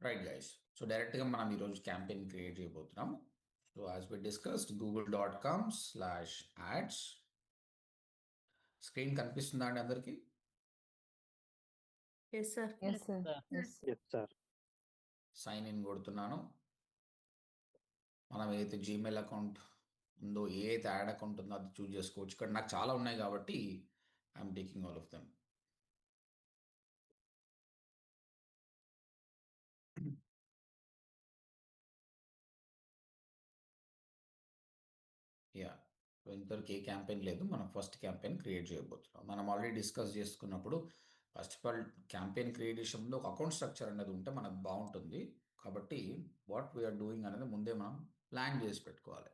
Right guys. So డైరెక్ట్గా మనం ఈరోజు క్యాంపెయిన్ క్రియేట్ చేయబోతున్నాం. So as we discussed google.com/ads. Screen కనిపిస్తుందా అండి అందరికీ? Yes sir. Yes sir. Sign in కొడుతున్నాను. మనం ఏదైతే జీమెయిల్ అకౌంట్ ఉందో, ఏ అయితే యాడ్ అకౌంట్ ఉందో అది చూస్ చేసుకోవచ్చు. ఇక్కడ నాకు చాలా ఉన్నాయి కాబట్టి I'm taking all of them. Yeah, ఇంతవరకు ఏ క్యాంపెయిన్ లేదు. మనం ఫస్ట్ క్యాంపెయిన్ క్రియేట్ చేయబోతున్నాం. మనం ఆల్రెడీ డిస్కస్ చేసుకున్నప్పుడు ఫస్ట్ ఆఫ్ ఆల్ క్యాంపెయిన్ క్రియేషన్లో ఒక అకౌంట్ స్ట్రక్చర్ అనేది ఉంటే మనకు బాగుంటుంది. కాబట్టి వాట్ వీఆర్ డూయింగ్ అనేది ముందే మనం ప్లాన్ చేసి పెట్టుకోవాలి.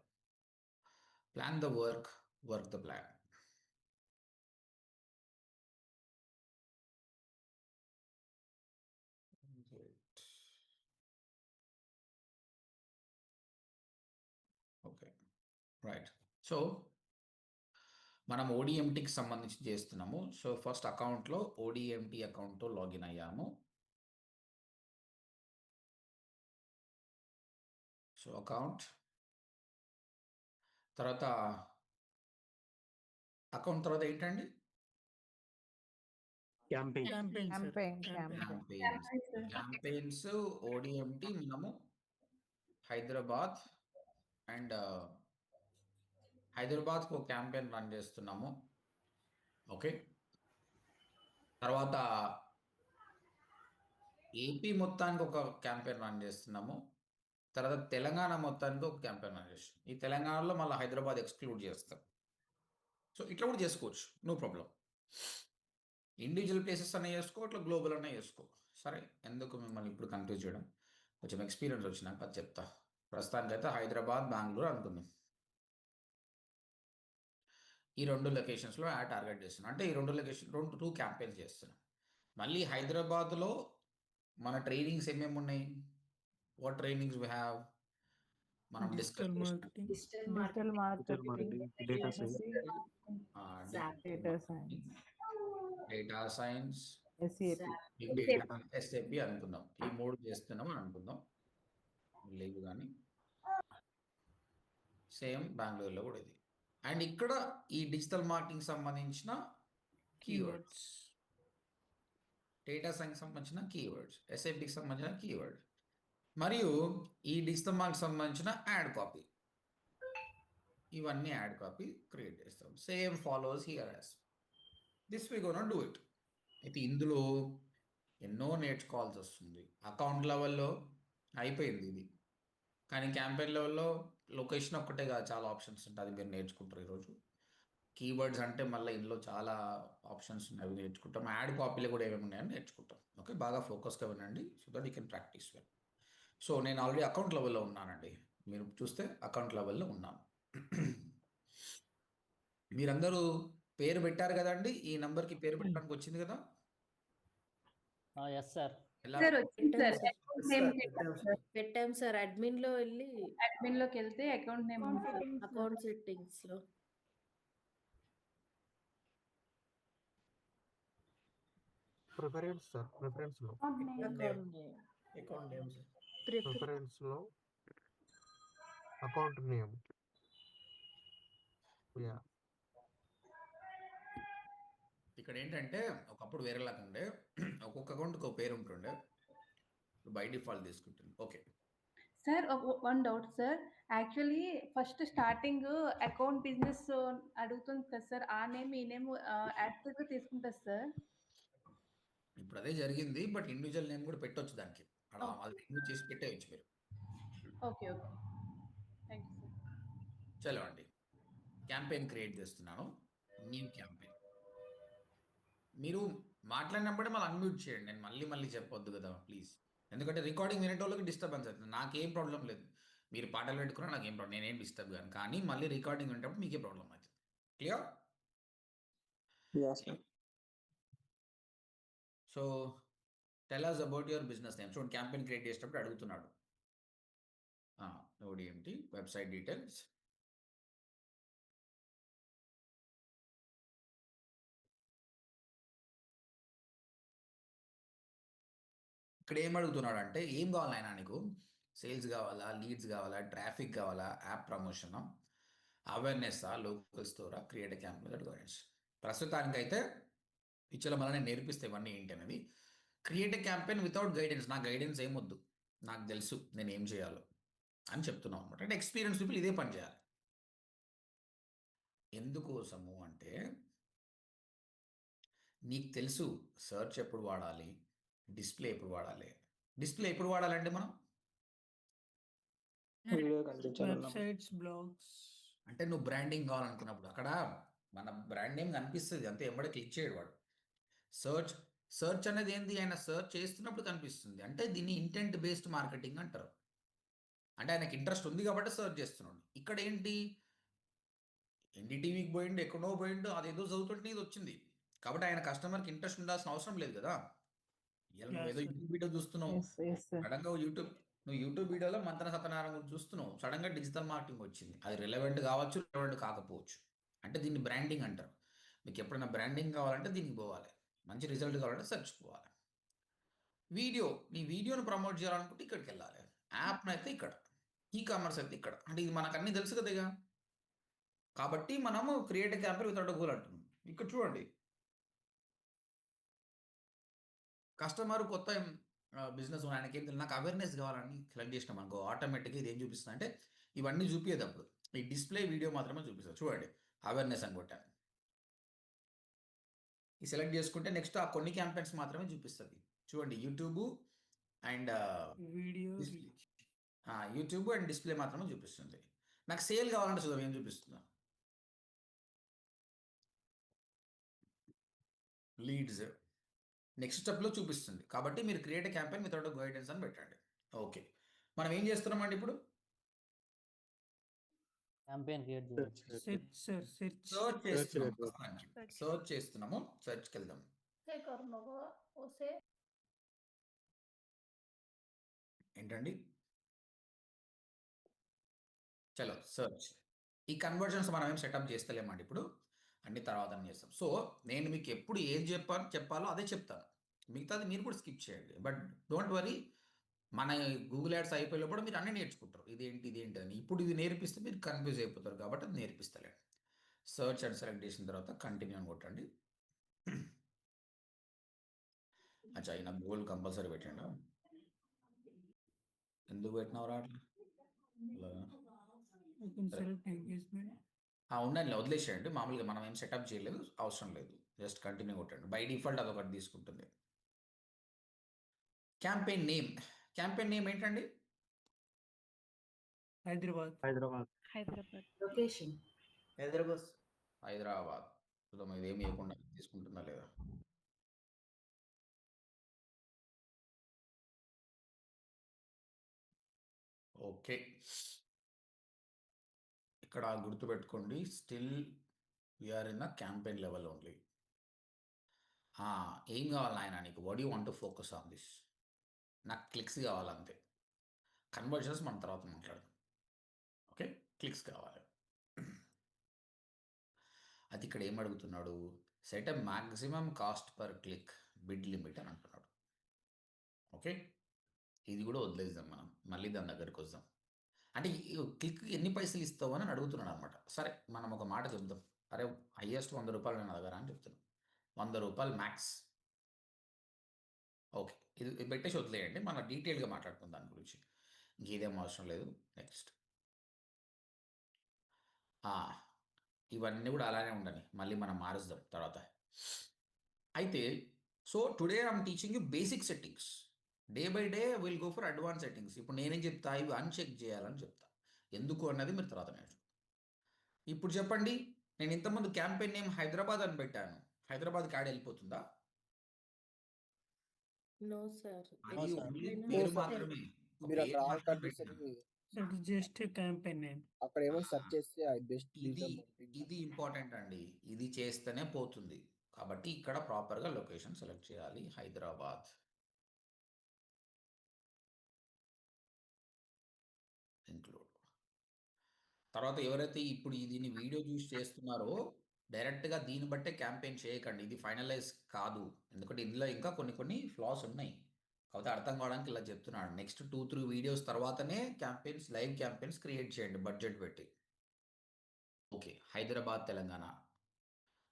Plan the work, work the plan. Okay, right. So మనం ఓడిఎంటీకి సంబంధించి చేస్తున్నాము. సో ఫస్ట్ అకౌంట్లో ఓడిఎంటీ అకౌంట్తో లాగిన్ అయ్యాము. సో అకౌంట్ తర్వాత అకౌంట్ తర్వాత ఏంటండి? క్యాంపెయిన్స్ ఓడిఎంటీ మనము హైదరాబాద్ అండ్ హైదరాబాద్కి ఒక క్యాంపెయిన్ రన్ చేస్తున్నాము. ఓకే, తర్వాత ఏపీ మొత్తానికి ఒక క్యాంపెయిన్ రన్ చేస్తున్నాము. తర్వాత తెలంగాణ మొత్తానికి ఒక క్యాంపెయిన్ రన్ చేస్తున్నాం. ఈ తెలంగాణలో మళ్ళీ హైదరాబాద్ ఎక్స్క్లూడ్ చేస్తాం. సో ఇట్లా కూడా చేసుకోవచ్చు, నో ప్రాబ్లం. ఇండివిజువల్ ప్లేసెస్ అన్నీ చేసుకో, ఇట్లా గ్లోబల్ అన్నీ చేసుకో. సరే, ఎందుకు మిమ్మల్ని ఇప్పుడు కన్ఫ్యూజ్ చేయడం, కొంచెం ఎక్స్పీరియన్స్ వచ్చినాక అది చెప్తా. ప్రస్తుతానికైతే హైదరాబాద్, బెంగళూరు అనుకుందాం. ఈ రెండు లొకేషన్స్లో యాడ్ టార్గెట్ చేస్తున్నాం. అంటే ఈ రెండు లొకేషన్ టూ క్యాంపెయిన్స్ చేస్తున్నాం. మళ్ళీ హైదరాబాద్లో మన ట్రైనింగ్స్ ఏమేమి ఉన్నాయి? What trainings we have? మనం digital marketing, data science, SAP అనుకుందాం. ఈ మూడు చేస్తున్నాం అని అనుకుందాం. లేవు కానీ సేమ్ బెంగళూరులో కూడా ఇది. అండ్ ఇక్కడ ఈ డిజిటల్ మార్కెటింగ్ సంబంధించిన కీవర్డ్స్, డేటా సైన్స్ సంబంధించిన కీవర్డ్స్, ఎస్ఏపికి సంబంధించిన కీవర్డ్, మరియు ఈ డిజిటల్ మార్కెట్ సంబంధించిన యాడ్ కాపీ. ఇవన్నీ యాడ్ కాపీ క్రియేట్ చేస్తాం. Same followers here as this we gonna do it. అయితే ఇందులో ఎన్నో నేర్చుకోవాల్సి వస్తుంది. అకౌంట్ లెవెల్లో అయిపోయింది ఇది, కానీ క్యాంపెయిన్ లెవెల్లో లొకేషన్ ఒక్కటే కాదు, చాలా ఆప్షన్స్ ఉంటాయి. అది మీరు నేర్చుకుంటారు ఈరోజు. కీవర్డ్స్ అంటే మళ్ళీ ఇందులో చాలా ఆప్షన్స్ ఉన్నాయి, అవి నేర్చుకుంటాం. యాడ్ కాపీలు కూడా ఏమేమి ఉన్నాయని నేర్చుకుంటాం. ఓకే, బాగా ఫోకస్గా వినండి so that you can practice well. So నేను ఆల్రెడీ అకౌంట్ లెవెల్లో ఉన్నానండి. మీరు చూస్తే అకౌంట్ లెవెల్లో ఉన్నాను. మీరందరూ పేరు పెట్టారు కదండి, ఈ నంబర్కి పేరు పెట్టడానికి వచ్చింది కదా? Yes sir. ఎలా పెట్టాం సార్. అడ్మిన్ లోకి వెళ్తే అకౌంట్ నేమ్ అకౌంట్ సెట్టింగ్స్ లో ప్రిఫరెన్స్ లో అకౌంట్ నేమ్. యా, ఇక్కడ ఏంటంటే ఒకప్పుడు వేరేలాగా ఉండే, ఒక్కొక్క అకౌంట్కి ఒక పేరు ఉంటుండే, బై డిఫాల్ట్ తీసుకుంటుంది. Okay sir, one doubt sir. Actually first starting account business అడుగుతుంది కదా సార్, ఆ నేమ్ ఈ నేమ్ యాక్టివ్గా తీసుకుంటారు సార్. ఇప్పుడు అదే జరిగింది, బట్ ఇండివిజువల్ నేమ్ కూడా పెట్టొచ్చు దానికి. అలా అది రిమూవ్ చేసి పెట్టేయచ్చు మీరు. Okay okay, thank you sir. చలో అండి, క్యాంపెయిన్ క్రియేట్ చేస్తున్నాను. New campaign. మీరు మాట్లాడినప్పుడే మళ్ళీ అన్మ్యూట్ చేయండి. నేను మళ్ళీ మళ్ళీ చెప్పొద్దు కదా ప్లీజ్, ఎందుకంటే రికార్డింగ్ వినేటోళ్ళకి డిస్టర్బెన్స్ అవుతుంది. నాకేం ప్రాబ్లం లేదు, మీరు పాటలు పెట్టుకున్నా నాకేం ప్రాబ్లం, నేనేం డిస్టర్బ్ కాను. కానీ మళ్ళీ రికార్డింగ్ వినేటప్పుడు మీకే ప్రాబ్లం అవుతుంది. Clear? So tell us about your business name. చూడండి, క్యాంపెయిన్ క్రియేట్ చేసేటప్పుడు అడుగుతున్నాడు. ఓడిఎంటీ వెబ్సైట్ డీటెయిల్స్, ఇక్కడ ఏం అడుగుతున్నాడు అంటే ఏం కావాలి ఆయన నీకు? సేల్స్ కావాలా, లీడ్స్ కావాలా, ట్రాఫిక్ కావాలా, యాప్ ప్రమోషన్, అవేర్నెస్, లోకల్ స్టోరా, క్రియేట్ క్యాంప్ గైడెన్స్. ప్రస్తుతానికైతే పిక్చర్లో మళ్ళీ నేను నేర్పిస్తే ఇవన్నీ ఏంటి అనేది. క్రియేట్ క్యాంపెయిన్ వితౌట్ గైడెన్స్, నా గైడెన్స్ ఏమొద్దు, నాకు తెలుసు నేను ఏం చేయాలో అని చెప్తున్నాం అనమాట. అంటే ఎక్స్పీరియన్స్ పీపుల్ ఇదే పని చేయాలి. ఎందుకోసము అంటే నీకు తెలుసు సెర్చ్ ఎప్పుడు వాడాలి, డిస్ప్లే ఎప్పుడు వాడాలి. డిస్ప్లే ఎప్పుడు వాడాలంటే మనం వీడియో కనిపించాలన్నప్పుడు వెబ్సైట్స్, బ్లాగ్స్. అంటే నువ్వు బ్రాండింగ్ కావాలనుకున్నప్పుడు అక్కడ మన బ్రాండ్ నేమ్ కనిపిస్తుంది అంతే, ఎంబడే క్లిక్ చేయడు వాడు. సర్చ్ అనేది ఏంది, ఆయన సర్చ్ చేస్తున్నప్పుడు కనిపిస్తుంది. అంటే దీన్ని ఇంటెంట్ బేస్డ్ మార్కెటింగ్ అంటారు. అంటే ఆయనకి ఇంట్రెస్ట్ ఉంది కాబట్టి సర్చ్ చేస్తున్నాడు. ఇక్కడ ఏంటి, ఎన్డీటీవీకి పోయిండు, ఎక్కడో పోయిండు, అదేదో చదువుతుంటే ఇది వచ్చింది. కాబట్టి ఆయన కస్టమర్కి ఇంట్రెస్ట్ ఉండాల్సిన అవసరం లేదు కదా. ఇలా నువ్వు ఏదో Yes, sir. యూట్యూబ్ వీడియో చూస్తున్నావు, సడన్గా నువ్వు యూట్యూబ్ వీడియోలో మంతన సత్యనారాయణ గురించి చూస్తున్నావు, సడన్గా డిజిటల్ మార్కెటింగ్ వచ్చింది. అది రిలవెంట్ కావచ్చు, రిలవెంట్ కాకపోవచ్చు. అంటే దీన్ని బ్రాండింగ్ అంటారు. మీకు ఎప్పుడైనా బ్రాండింగ్ కావాలంటే దీనికి పోవాలి, మంచి రిజల్ట్ కావాలంటే సెర్చ్ పోవాలి. నీ వీడియోను ప్రమోట్ చేయాలనుకుంటే ఇక్కడికి వెళ్ళాలి. యాప్ని అయితే ఇక్కడ, ఈ కామర్స్ అయితే ఇక్కడ. అంటే ఇది మనకు అన్నీ తెలుసు కదా ఇక. కాబట్టి మనము క్రియేట్ క్యాంపెయిన్ వితౌట్ గోల్ అంటున్నాం. ఇక్కడ చూడండి, కస్టమర్ కొత్త బిజినెస్ ఆయనకి ఏం తెలియదు, నాకు అవేర్నెస్ కావాలని సెలెక్ట్ చేసినాం అనుకో, ఆటోమేటిక్గా ఇది ఏం చూపిస్తుంది అంటే ఇవన్నీ చూపించేటప్పుడు ఈ డిస్ప్లే వీడియో మాత్రమే చూపిస్తుంది. చూడండి, అవేర్నెస్ అని కొట్టాను, ఈ సెలెక్ట్ చేసుకుంటే నెక్స్ట్ ఆ కొన్ని క్యాంపెయిన్స్ మాత్రమే చూపిస్తుంది. చూడండి, YouTube and video YouTube and display మాత్రమే చూపిస్తుంది. నాకు సేల్ కావాలంటే చూద్దాం ఏం చూపిస్తుందా. లీడ్స్ నెక్స్ట్ స్టెప్లో చూపిస్తుంది. కాబట్టి మీరు క్రియేట్ క్యాంపెయిన్ వితౌట్ గైడెన్స్ అని పెట్టండి. ఓకే, మనం ఏం చేస్తున్నామండి ఇప్పుడు? క్యాంపెయిన్ క్రియేట్ చేయాలి. సర్చ్ చేస్తున్నాము. సర్చ్కి వెళ్దాం. ఏంటండి, చలో సర్చ్. ఈ కన్వర్జన్స్ మనం ఏం సెటప్ చేస్తలేమండి ఇప్పుడు, అన్ని తర్వాత చేస్తాం. సో నేను మీకు ఎప్పుడు ఏది చెప్పాలో అదే చెప్తాను, మిగతాది మీరు కూడా స్కిప్ చేయండి. బట్ డోంట్ వరీ, మన గూగుల్ యాడ్స్ అయిపోయినప్పుడు మీరు అన్నీ నేర్చుకుంటారు, ఇదేంటి అని. ఇప్పుడు ఇది నేర్పిస్తే మీరు కన్ఫ్యూజ్ అయిపోతారు కాబట్టి అది నేర్పిస్తలేండి. సర్చ్ అండ్ సెలెక్ట్ చేసిన తర్వాత కంటిన్యూ అని కొట్టండి. అచ్చా, అయినా గూగుల్ కంపల్సరీ పెట్టండి. ఎందుకు పెట్టినవరా అట్లా? ఉండండి, వదిలేసేయండి. మామూలుగా మనం ఏం సెటప్ చేయలేదు, అవసరం లేదు. జస్ట్ కంటిన్యూ కొట్టండి. బై డిఫాల్ట్ అదొకటి తీసుకుంటుంది. క్యాంపెయిన్ నేమ్ ఏంటండి? హైదరాబాద్. లొకేషన్ హైదరాబాద్. చూద్దాం ఇది ఏమి ఇవ్వకుండా తీసుకుంటుందా లేదా. ఓకే, ఇక్కడ గుర్తుపెట్టుకోండి, still we're in the campaign level only. ఏం కావాలి ఆయన నీకు? What you want to focus on this? నాకు క్లిక్స్ కావాలంతే, కన్వర్జన్స్ మన తర్వాత మాట్లాడదాం. ఓకే, క్లిక్స్ కావాలి. అది ఇక్కడ ఏం అడుగుతున్నాడు, set a maximum cost per click bid limit అని అంటున్నాడు. ఓకే, ఇది కూడా వదిలేద్దాం, మనం మళ్ళీ దాని దగ్గరికి వద్దాం. అంటే క్లిక్ ఎన్ని పైసలు ఇస్తావు అని అడుగుతున్నాడు అనమాట. సరే, మనం ఒక మాట చెప్దాం, అరే హయ్యెస్ట్ 100 రూపాయలు నా దగ్గర అని చెప్తున్నాం, 100 రూపాయలు మ్యాక్స్. ఓకే, ఇది పెట్టేసి వదిలేయండి, మనం డీటెయిల్గా మాట్లాడుకుందాం దాని గురించి, ఇంకేదేం అవసరం లేదు. నెక్స్ట్, ఇవన్నీ కూడా అలానే ఉండని, మళ్ళీ మనం మారుస్తాం తర్వాత. అయితే so today I'm teaching you basic settings. Day by day will go for advance settings. ఇప్పుడు నేనేం చెప్తా, ఇవి అన్చెక్ చేయాలని చెప్తా. ఎందుకు అన్నది మీరు తర్వాత నేర్చు. ఇప్పుడు చెప్పండి, నేను ఇంతకుముందు క్యాంపెయిన్ నేమ్ హైదరాబాద్ అని పెట్టాను, హైదరాబాద్కి యాడ్ వెళ్ళిపోతుందా? No sir. అది ఓన్లీ పేరు మాత్రమే. మీరు అక్కడ all countries just campaign name. అక్కడ ఏమో సెర్చ్ చేస్తే బెస్ట్ ఇది ఇంపార్టెంట్ అండి, ఇది చేస్తేనే పోతుంది. కాబట్టి ఇక్కడ ప్రాపర్గా లొకేషన్ సెలెక్ట్ చేయాలి, హైదరాబాద్. ఇంక్లూడ్. తర్వాత ఎవరైతే ఇప్పుడు దీన్ని వీడియో చూసి చేస్తున్నారో డైరెక్ట్గా దీన్ని బట్టే క్యాంపెయిన్ చేయకండి, ఇది ఫైనలైజ్ కాదు. ఎందుకంటే ఇందులో ఇంకా కొన్ని ఫ్లాస్ ఉన్నాయి. కాకపోతే అర్థం కావడానికి ఇలా చెప్తున్నాడు. నెక్స్ట్ 2-3 వీడియోస్ తర్వాతనే క్యాంపెయిన్స్, లైవ్ క్యాంపెయిన్స్ క్రియేట్ చేయండి బడ్జెట్ పెట్టి. ఓకే, హైదరాబాద్, తెలంగాణ.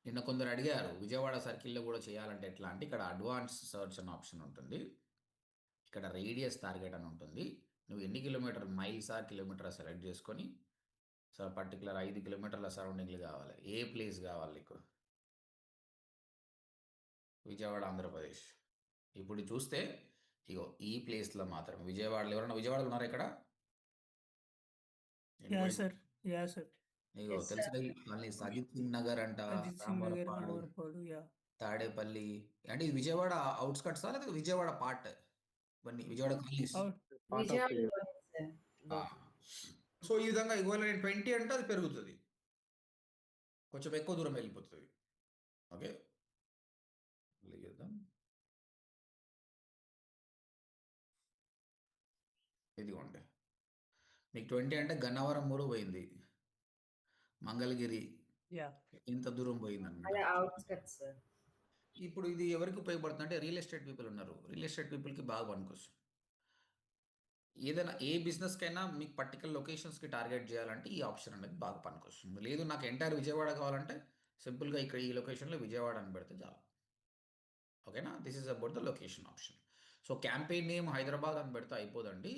నిన్న కొందరు అడిగారు విజయవాడ సర్కిల్‌లో కూడా చేయాలంటే ఎట్లా అంటే, ఇక్కడ అడ్వాన్స్ సెర్చ్ అనే ఆప్షన్ ఉంటుంది. ఇక్కడ రేడియస్ టార్గెట్ అని ఉంటుంది. నువ్వు ఎన్ని కిలోమీటర్ మైల్సా, కిలోమీటరా సెలెక్ట్ చేసుకొని, పర్టికులర్ 5 కిలోమీటర్ల సరౌండింగ్‌లు కావాలి. ఏ ప్లేస్ కావాలి నీకు? విజయవాడ, ఆంధ్రప్రదేశ్. ఇప్పుడు చూస్తే ఇగో ఈ ప్లేస్‌లో మాత్రమే. విజయవాడలో ఎవరైనా విజయవాడలో ఉన్నారా ఇక్కడ? Yeah, sir. Yeah, sir. ఇగో తెలుసుగా ఈ కాలనీ అజిత్ సింగ్ నగర్ అంట, Ajit Singh Nagar, Ramavarapadu, Ramarpadu, yeah. Tadepalli. అంటే ఇది విజయవాడ అవుట్స్కట్సా లేదా విజయవాడ పార్ట్? ఇవన్నీ విజయవాడ కాలనీస్. Out. విజయవాడలోనే సార్. ఆ. సో ఈ విధంగా ఒకవేళ నేను 20 అంటే అది పెరుగుతుంది, కొంచెం ఎక్కువ దూరం వెళ్ళిపోతుంది. ఓకే, మళ్ళీ చేద్దాం. ఇదిగోండి, మీకు 20 అంటే గన్నవరం మూడు పోయింది, మంగళగిరి Yeah. ఇంత దూరం పోయింది అదే అనమాట. Outskirts sir. ఇప్పుడు ఇది ఎవరికి ఉపయోగపడుతుంది అంటే, రియల్ ఎస్టేట్ పీపుల్ ఉన్నారు, రియల్ ఎస్టేట్ పీపుల్కి బాగా పనికొస్తుంది. ఏదైనా ఏ బిజినెస్కైనా మీకు పర్టికులర్ లొకేషన్స్కి టార్గెట్ చేయాలంటే ఈ ఆప్షన్ అనేది బాగా పనికొస్తుంది. లేదు నాకు ఎంటైర్ విజయవాడ కావాలంటే సింపుల్గా ఇక్కడ ఈ లొకేషన్లో విజయవాడ అని పెడితే చాలు. ఓకేనా, this is about the location option. So campaign name Hyderabad అని పెడితే అయిపోదండి,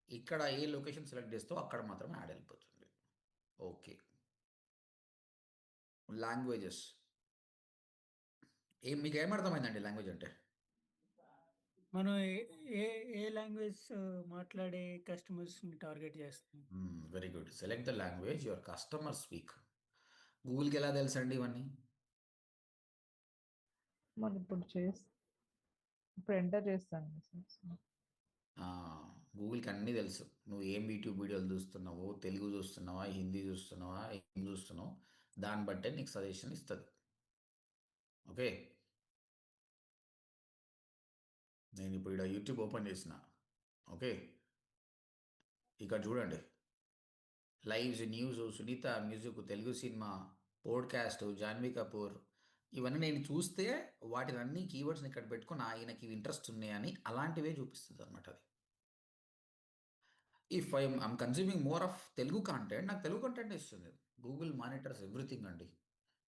ఇక్కడ ఏ లొకేషన్ సెలెక్ట్ చేస్తే అక్కడ మాత్రమే యాడ్ అయిపోతుంది. ఓకే, లాంగ్వేజెస్ మీకు ఏమర్థమైందండి లాంగ్వేజ్ అంటే? మనం ఏ లాంగ్వేజ్ మాట్లాడే కస్టమర్స్ ని టార్గెట్ చేస్తాం. Very good, select the language your customer speak. గూగుల్కి ఎలా తెలుసండి ఇవన్నీ? మనం ఇప్పుడు ఎంటర్ చేస్తాను సార్. గూగుల్కి అన్నీ తెలుసు. నువ్వు ఏం యూట్యూబ్ వీడియోలు చూస్తున్నావు, తెలుగు చూస్తున్నావా, హిందీ చూస్తున్నావా, ఏం చూస్తున్నావు, దాన్ని బట్టే నీకు సజెషన్ ఇస్తుంది. ఓకే, నేను ఇప్పుడు ఇక్కడ యూట్యూబ్ ఓపెన్ చేసిన. ఓకే, ఇక్కడ చూడండి, lives, news, Sunitha music, Telugu cinema, podcast, Janhvi Kapoor, ఇవన్నీ నేను చూస్తే వాటిని అన్ని కీవర్డ్స్ని ఇక్కడ పెట్టుకుని ఆయనకి ఇవి ఇంట్రెస్ట్ ఉన్నాయని అలాంటివే చూపిస్తుంది అనమాట. అది if I'm consuming more of Telugu content, నాకు తెలుగు కంటెంట్ ఇస్తుంది. గూగుల్ మానిటర్స్ ఎవ్రీథింగ్ అండి.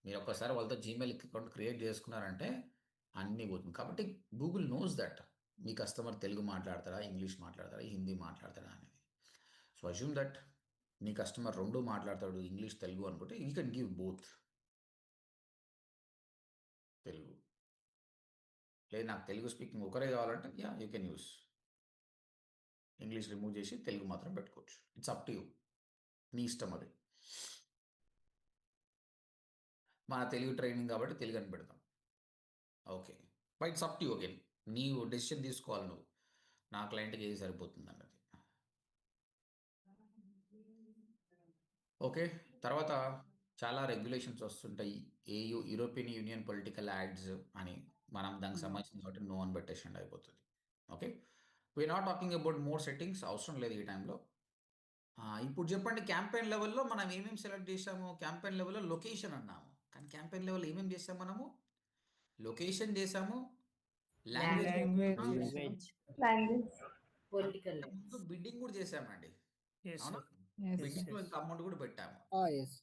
మీరు ఒక్కసారి వాళ్ళతో జీమెయిల్ అకౌంట్ క్రియేట్ చేసుకున్నారంటే అన్నీ పోతుంది. కాబట్టి Google knows that me customer Telugu మాట్లాడతారా, ఇంగ్లీష్ మాట్లాడతారా, హిందీ మాట్లాడతారా అనేది. So assume that me customer రెండు మాట్లాడతాడు, ఇంగ్లీష్ తెలుగు అనుకుంటే you can give both. Telugu లేదు నాకు తెలుగు స్పీకింగ్ ఒకరే కావాలంటే yeah you can use. English remove చేసి తెలుగు మాత్రం పెట్టుకోవచ్చు. ఇట్స్ అప్ టు యూ, నీ ఇష్టం అది. మన తెలుగు ట్రైనింగ్ కాబట్టి తెలుగు అని పెడతాం. Okay, but it's up to you. Again నీవు డెసిషన్ తీసుకోవాలి, నువ్వు నా క్లయింట్కి ఏది సరిపోతుంది అన్నది. ఓకే, తర్వాత చాలా రెగ్యులేషన్స్ వస్తుంటాయి. యూరోపియన్ యూనియన్ పొలిటికల్ యాడ్స్ అని, మనం దానికి సంబంధించిన కాబట్టి నో అని పెట్టేసి అయిపోతుంది. Okay, we're not talking about more settings, అవసరం లేదు ఈ టైంలో. ఇప్పుడు చెప్పండి, క్యాంపెయిన్ లెవెల్లో మనం ఏమేమి సెలెక్ట్ చేసాము? క్యాంపెయిన్ లెవెల్లో లొకేషన్ అన్నాము, కానీ క్యాంపెయిన్ లెవెల్ ఏమేమి చేసాము? మనము లొకేషన్ చేసాము, లాంగ్వేజ్, పొలిటికల్ బిడ్డింగ్ కూడా చేసామండి. yes అవునా, sir. బిడ్డింగ్ లో yes. ఇంత అమౌంట్ కూడా పెట్టాము. ఎస్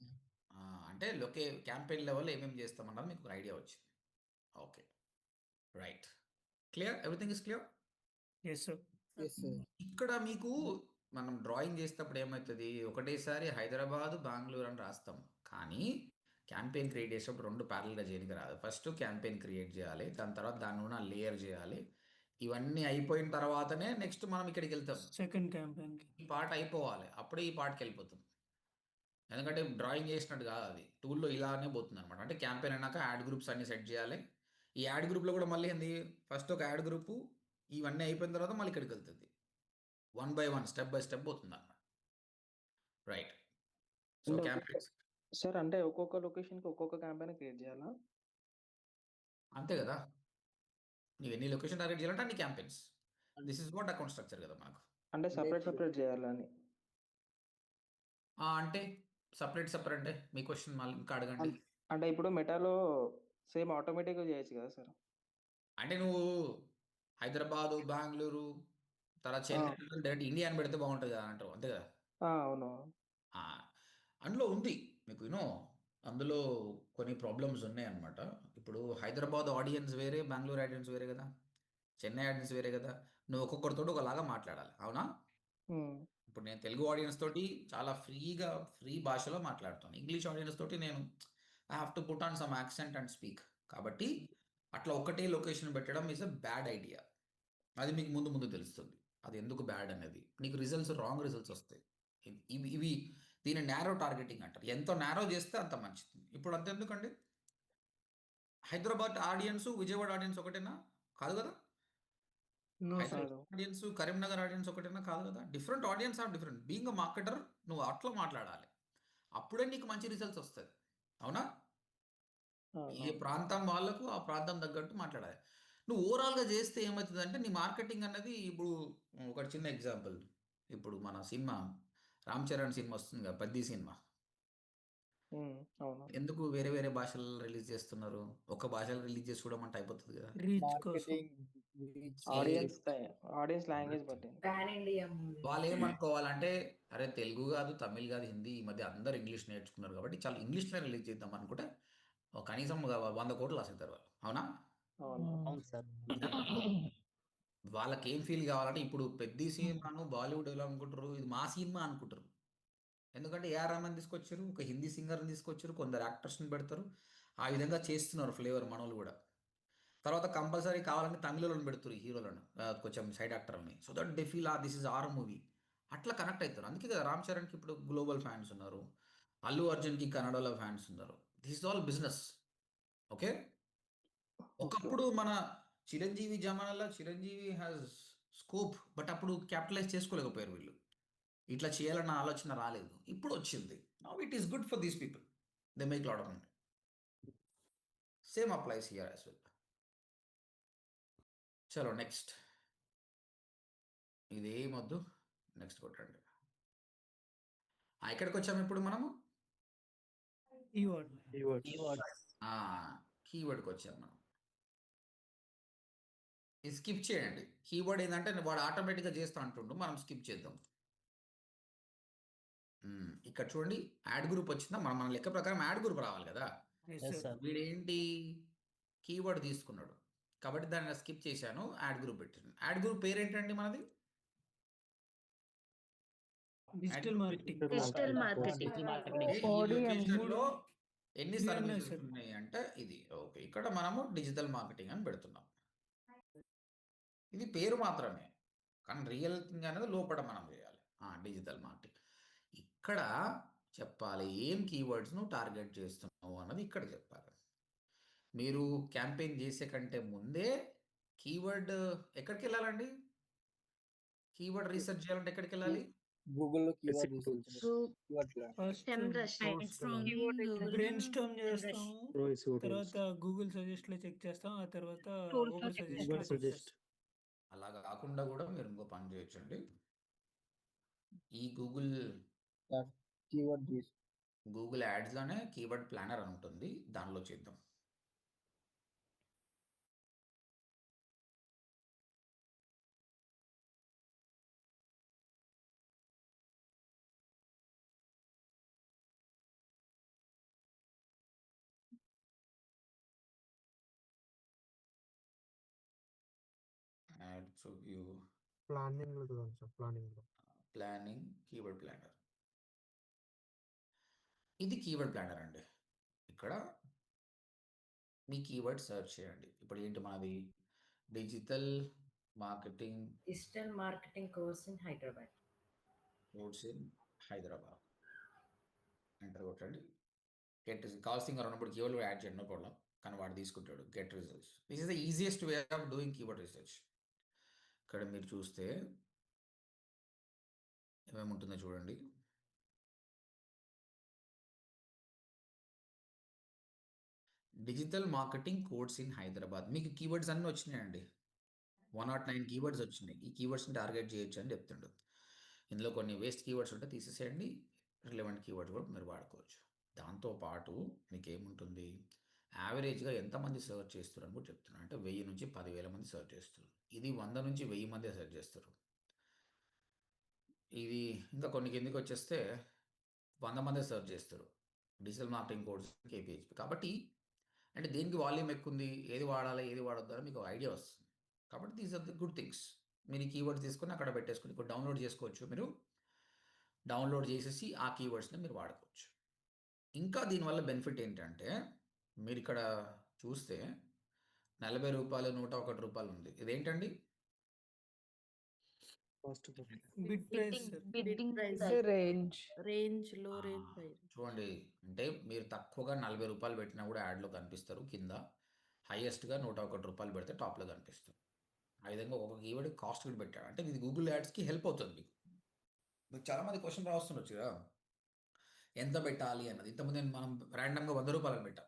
అంటే క్యాంపెయిన్ లెవెల్ ఏమేమి చేస్తామన్నది మీకు ఐడియా వచ్చింది. Okay, right, clear, everything is clear. yes sir. Yes sir. ఇక్కడ మీకు మనం డ్రాయింగ్ చేసేటప్పుడు ఏమవుతుంది, ఒకటేసారి హైదరాబాద్, బెంగళూరు అని రాస్తాం, కానీ క్యాంపెయిన్ క్రియేట్ చేసేటప్పుడు రెండు ప్యారల్గా చేయడానికి రాదు. ఫస్ట్ క్యాంపెయిన్ క్రియేట్ చేయాలి, దాని తర్వాత దాన్ని ఉన్న లేయర్ చేయాలి. ఇవన్నీ అయిపోయిన తర్వాతనే నెక్స్ట్ మనం ఇక్కడికి వెళ్తాం. సెకండ్ క్యాంపెయిన్ కి ఈ పార్ట్ అయిపోవాలి, అప్పుడే ఈ పార్ట్కి వెళ్ళిపోతాం. ఎందుకంటే డ్రాయింగ్ చేసినట్టు కాదు, అది టూల్లో ఇలానే పోతుంది అనమాట. అంటే క్యాంపెయిన్ అన్నాక యాడ్ గ్రూప్స్ అన్ని సెట్ చేయాలి. ఈ యాడ్ గ్రూప్లో కూడా మళ్ళీ ఏంది, ఫస్ట్ ఒక యాడ్ గ్రూపు, ఇవన్నీ అయిపోయిన తర్వాత మళ్ళీ ఇక్కడికి వెళ్తుంది. 1 by 1 స్టెప్ బై స్టెప్ పోతుంది అన్నమాట. రైట్, సో అంటే క్యాంపెయిన్స్ సార్, అంటే ఒక్కొక్క లొకేషన్కి ఒక్కొక్క క్యాంపెయిన్ క్రియేట్ చేయాలా? అంతే కదా, నీవు ఎన్ని లొకేషన్ టార్గెట్ చేయాలంటే అన్ని campaigns. This is what account structure కదా మనకు. అంటే సపరేట్ చేయాలని. అంటే సపరేట్ అంటే మీ క్వశ్చన్ మళ్ళీ ఇంకా అడగండి. అంటే ఇప్పుడు మెటాలో సేమ్ ఆటోమేటిక్గా చేయొచ్చు కదా సార్? అంటే నువ్వు హైదరాబాదు, బెంగళూరు, తర్వాత చెన్నై డైరెక్ట్ ఇండియా అని పెడితే బాగుంటుంది కదా అంటారు, అంతే కదా? అవును. ఆ, అందులో ఉంది మీకు అందులో కొన్ని ప్రాబ్లమ్స్ ఉన్నాయన్నమాట. ఇప్పుడు హైదరాబాద్ ఆడియన్స్ వేరే, బెంగళూరు ఆడియన్స్ వేరే కదా, చెన్నై ఆడియన్స్ వేరే కదా. నువ్వు ఒక్కొక్కరితో ఒకలాగా మాట్లాడాలి, అవునా? ఇప్పుడు నేను తెలుగు ఆడియన్స్ తోటి చాలా ఫ్రీ భాషలో మాట్లాడుతాను. ఇంగ్లీష్ ఆడియన్స్ తోటి నేను I have to put on some accent and speak. కాబట్టి అట్లా ఒకటే లొకేషన్ పెట్టడం ఈజ్ అ బ్యాడ్ ఐడియా. అది మీకు ముందు ముందు తెలుస్తుంది అది ఎందుకు బ్యాడ్ అనేది. నీకు రాంగ్ రిజల్ట్స్ వస్తాయి. ఇవి దీన్ని నేరో టార్గెటింగ్ అంటారు. ఎంత నేరో చేస్తే అంత మంచిది. ఇప్పుడు అంతెందుకండి, హైదరాబాద్ ఆడియన్స్, విజయవాడ ఆడియన్స్ ఒకటేనా? కాదు కదా. హైదరాబాద్ ఆడియన్స్, కరీంనగర్ ఆడియన్స్ ఒకటేనా? కాదు కదా. Different audience are different. Being a marketer నువ్వు అట్లా మాట్లాడాలి, అప్పుడే నీకు మంచి రిజల్ట్స్ వస్తుంది, అవునా? ఏ ప్రాంతం వాళ్ళకు ఆ ప్రాంతం తగ్గట్టు మాట్లాడాలి. నువ్వు ఓవరాల్గా చేస్తే ఏమవుతుందంటే నీ మార్కెటింగ్ అన్నది, ఇప్పుడు ఒక చిన్న ఎగ్జాంపుల్, ఇప్పుడు మన సినిమా రామ్ చరణ్ సినిమా వస్తుంది కదా, పెద్ద సినిమా. అవును. ఎందుకు వేరే వేరే భాషల్లో రిలీజ్ చేస్తున్నారు? ఒక భాషలో రిలీజ్ చేసి చూడమంటే అయిపోతుంది కదా. రీచ్ కోసం. ఆడియన్స్ లాంగ్వేజ్ బట్టి. Pan India movie. వాళ్ళు ఏమనుకోవాలంటే, అరే తెలుగు కాదు, తమిళ్ కాదు, హిందీ, ఈ మధ్య అందరు ఇంగ్లీష్ నేర్చుకున్నారు కాబట్టి చాలా ఇంగ్లీష్లో రిలీజ్ చేద్దాం అనుకుంటే కనీసం 100 కోట్లు రాసేస్తారు వాళ్ళు, అవునా? అవును సార్. వాళ్ళకి ఏం ఫీల్ కావాలంటే, ఇప్పుడు పెద్ద సినిమాను బాలీవుడ్ ఎలా అనుకుంటారు, ఇది మా సినిమా అనుకుంటారు. ఎందుకంటే ఏఆర్ రెహమాన్ తీసుకొచ్చారు, ఒక హిందీ సింగర్ని తీసుకొచ్చారు, కొందరు యాక్టర్స్ని పెడతారు, ఆ విధంగా చేస్తున్నారు ఫ్లేవర్ మనోళ్ళు కూడా. తర్వాత కంపల్సరీ కావాలంటే తమిళలను పెడుతున్నారు హీరోలను, కొంచెం సైడ్ యాక్టర్ని, so that they feel this is our movie. అట్లా కనెక్ట్ అవుతారు. అందుకే కదా రామ్ చరణ్కి ఇప్పుడు గ్లోబల్ ఫ్యాన్స్ ఉన్నారు, అల్లు అర్జున్కి కన్నడలో ఫ్యాన్స్ ఉన్నారు. This is all business, okay. ఒకప్పుడు మన చిరంజీవి జమానాలో చిరంజీవి హ్యాస్ స్కోప్, బట్ అప్పుడు క్యాపిటలైజ్ చేసుకోలేకపోయారు వీళ్ళు. ఇట్లా చేయాలన్న ఆలోచన రాలేదు, ఇప్పుడు వచ్చింది. Now it is good for these people, they make lot of money. Same applies here as well. చలో నెక్స్ట్, ఇదేమొద్దు, నెక్స్ట్ కొట్టండి. ఎక్కడికి వచ్చాము ఇప్పుడు మనము? కీవర్డ్కి వచ్చాము మనం. ఇది స్కిప్ చేయండి. కీవర్డ్ ఏంటంటే వాడు ఆటోమేటిక్గా చేస్తా అంటుండు, మనం స్కిప్ చేద్దాం. ఇక్కడ చూడండి, యాడ్ గ్రూప్ వచ్చిందా? మన లెక్క ప్రకారం యాడ్ గ్రూప్ రావాలి కదా. వీడేంటి కీవర్డ్ తీసుకున్నాడు కాబట్టి దాన్ని స్కిప్ చేశాను, యాడ్ గ్రూప్ పెట్టాను. యాడ్ గ్రూప్ పేరు ఏంటండి మనది? Digital marketing. ఈ లొకేషన్లో ఎన్ని ఇది సర్వీసెస్ సార్. ఉన్నాయి అంటే ఇది, ఓకే. ఇక్కడ మనము డిజిటల్ మార్కెటింగ్ అని పెడుతున్నాం. ఇది పేరు మాత్రమే, కానీ రియల్ థింగ్ అనేది లోపల మనం చేయాలి. డిజిటల్ మార్కెటింగ్ ఇక్కడ చెప్పాలి, ఏం కీవర్డ్స్ను టార్గెట్ చేస్తున్నావు అన్నది ఇక్కడ చెప్పాలి. మీరు క్యాంపెయిన్ చేసే కంటే ముందే కీవర్డ్ ఎక్కడికి వెళ్ళాలండి? కీవర్డ్ రీసెర్చ్ చేయాలంటే ఎక్కడికి వెళ్ళాలి? గూగుల్లో keyword research first brain Storm చేస్తాము, తర్వాత గూగుల్ సజెస్ట్ లో చెక్ చేస్తాం, ఆ తర్వాత ఓపెన్ సజెస్ట్ లో చెక్ చేస్తాం. అలా కాకుండా కూడా మీరు ఇంకో పని చేయొచ్చండి. ఈ గూగుల్ యాడ్స్లోనే కీవర్డ్ ప్లానర్ అని ఉంటుంది, దానిలో చేద్దాం. యాడ్స్ వ్యూ, ప్లానింగ్ చూడండి సార్, ప్లానింగ్, కీవర్డ్ ప్లానర్. ఇది కీవర్డ్ ప్లానర్ అండి. ఇక్కడ మీ కీవర్డ్ సెర్చ్ చేయండి. ఇప్పుడు ఏంటి మనది? Digital marketing course in Hyderabad. Enter కొట్టండి. గెట్ కాస్టింగ్ ఉన్నప్పుడు కీవర్డ్ యాడ్ చేయండి, నో ప్రాబ్లం, కానీ వాడు తీసుకుంటాడు. Get results, this is the easiest way of doing keyword research. ఇక్కడ మీరు చూస్తే ఏమేముంటుందో చూడండి. Digital marketing course in Hyderabad. మీకు కీవర్డ్స్ అన్నీ వచ్చినాయండి, 109 కీవర్డ్స్ వచ్చినాయి. ఈ కీవర్డ్స్ని టార్గెట్ చేయొచ్చు అని చెప్తుండు. ఇందులో కొన్ని వేస్ట్ కీవర్డ్స్ ఉంటే తీసేసేయండి, రిలవెంట్ కీవర్డ్స్ కూడా మీరు వాడుకోవచ్చు. దాంతోపాటు మీకు ఏముంటుంది, యావరేజ్గా ఎంతమంది సర్చ్ చేస్తారు అని కూడా చెప్తున్నాను. అంటే 1000 నుంచి 10,000 మంది సర్చ్ చేస్తారు. ఇది 100 నుంచి 1000 మంది సర్చ్ చేస్తారు. ఇది ఇంకా కొన్ని కిందకి వచ్చేస్తే 100 మందే సర్చ్ చేస్తారు డిజిటల్ మార్కెటింగ్ కోర్స్ కేపీహెచ్పి. కాబట్టి అంటే దేనికి వాల్యూమ్ ఎక్కువ ఉంది, ఏది వాడాలి ఏది వాడొద్దు అని మీకు ఐడియా వస్తుంది. కాబట్టి these are the good things. మీరు ఈ కీవర్డ్స్ తీసుకొని అక్కడ పెట్టేసుకొని ఇప్పుడు డౌన్లోడ్ చేసుకోవచ్చు. మీరు డౌన్లోడ్ చేసేసి ఆ కీవర్డ్స్ని మీరు వాడుకోవచ్చు. ఇంకా దీనివల్ల బెనిఫిట్ ఏంటంటే మీరు ఇక్కడ చూస్తే ₹40, ₹101 ఉంది. ఇదేంటండి? Cost bid price sir. Bidding price అంటే రేంజ్ రేంజ్ లో రేంజ్ ప్రైస్. చూడండి, అంటే మీరు తక్కువగా ₹40 పెట్టినా కూడా యాడ్లో కనిపిస్తారు కింద. హైయెస్ట్గా ₹101 పెడితే టాప్లో కనిపిస్తారు. ఆ విధంగా ఒక్కొక్క కీవర్డ్ కాస్ట్ కూడా పెట్టాడు. అంటే ఇది గూగుల్ యాడ్స్కి హెల్ప్ అవుతుంది మీకు. మీకు చాలామంది క్వశ్చన్ రాస్తుండొచ్చు కదా, ఎంత పెట్టాలి అన్నది. ఇంతకుముందు మనం ర్యాండమ్గా ₹100 అని పెట్టాం.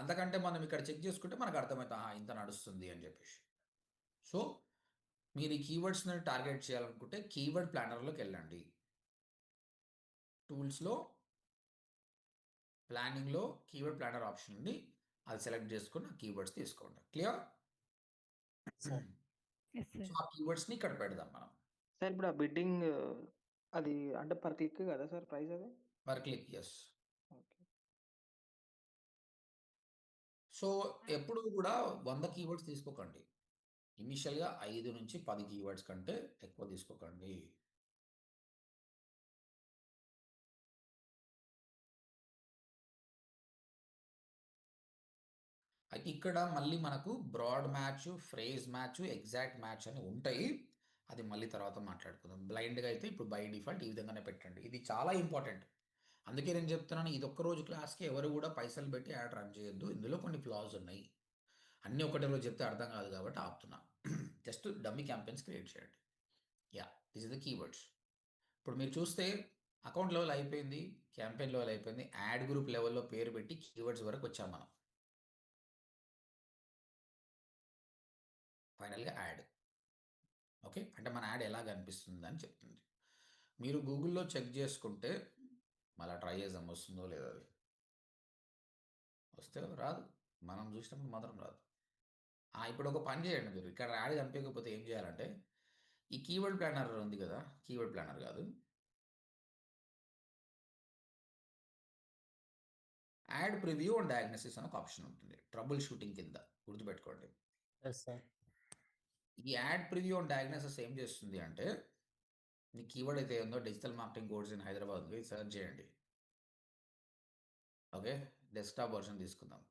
అంతకంటే మనం ఇక్కడ చెక్ చేసుకుంటే మనకు అర్థమవుతుంది ఇంత నడుస్తుంది అని చెప్పేసి. సో మీరు ఈ కీవర్డ్స్ని టార్గెట్ చేయాలనుకుంటే కీవర్డ్ ప్లానర్లోకి వెళ్ళండి. టూల్స్లో ప్లానింగ్లో కీవర్డ్ ప్లానర్ ఆప్షన్ ఉంది, అది సెలెక్ట్ చేసుకుని ఆ కీవర్డ్స్ తీసుకోండి. క్లియర్? సో ఆ కీవర్డ్స్ని ఇక్కడ పెడదాం మనం. సార్ ఇప్పుడు ఆ బిడ్డింగ్ అది అంటే పర్ క్లిక్ కదా సార్ ప్రైస్ అది? Per click, yes. Okay. So ఎప్పుడు కూడా 100 కీవర్డ్స్ తీసుకోకండి. ఇనిషియల్గా 5 నుంచి 10 కీవర్డ్స్ కంటే ఎక్కువ తీసుకోకండి. అయితే ఇక్కడ మళ్ళీ మనకు broad match, phrase match, exact match అని ఉంటాయి. అది మళ్ళీ తర్వాత మాట్లాడుకుందాం. బ్లైండ్గా అయితే ఇప్పుడు బై డిఫాల్ట్ ఈ విధంగానే పెట్టండి. ఇది చాలా ఇంపార్టెంట్. అందుకే నేను చెప్తున్నాను, ఇది ఒక్కరోజు క్లాస్కి ఎవరు కూడా పైసలు పెట్టి యాడ్ రన్ చేయొద్దు. ఇందులో కొన్ని ఫ్లాస్ ఉన్నాయి. అన్నీ ఒకటే రోజు చెప్తే అర్థం కాదు కాబట్టి ఆపుతున్నా. జస్ట్ డమ్మీ క్యాంపెయిన్స్ క్రియేట్ చేయండి. Yeah, this is the keywords. ఇప్పుడు మీరు చూస్తే అకౌంట్ లెవెల్ అయిపోయింది, క్యాంపెయిన్ లెవెల్ అయిపోయింది, యాడ్ గ్రూప్ లెవెల్లో పేరు పెట్టి కీవర్డ్స్ వరకు వచ్చాం మనం. ఫైనల్గా యాడ్. ఓకే, అంటే మన యాడ్ ఎలా కనిపిస్తుంది అని చెప్తుంది. మీరు గూగుల్లో చెక్ చేసుకుంటే మళ్ళీ ట్రై చేద్దాం వస్తుందో లేదో. అది వస్తే రాదు, మనం చూసినప్పుడు మాత్రం రాదు. ఇప్పుడు ఒక పని చేయండి, మీరు ఇక్కడ యాడ్ కనిపించకపోతే ఏం చేయాలంటే ఈ కీవర్డ్ ప్లానర్ ఉంది కదా, కీవర్డ్ ప్లానర్ కాదు, యాడ్ ప్రివ్యూ అండ్ డయాగ్నోసిస్ అని ఒక ఆప్షన్ ఉంటుంది ట్రబుల్ షూటింగ్ కింద, గుర్తుపెట్టుకోండి. Yes sir. ఈ యాడ్ ప్రివ్యూ అండ్ డయాగ్నోసిస్ ఏం చేస్తుంది అంటే మీ కీవర్డ్ అయితే ఉందో digital marketing course in Hyderabad ఉంది, సెర్చ్ చేయండి. ఓకే, డెస్క్టాప్ వర్షన్ తీసుకుందాం.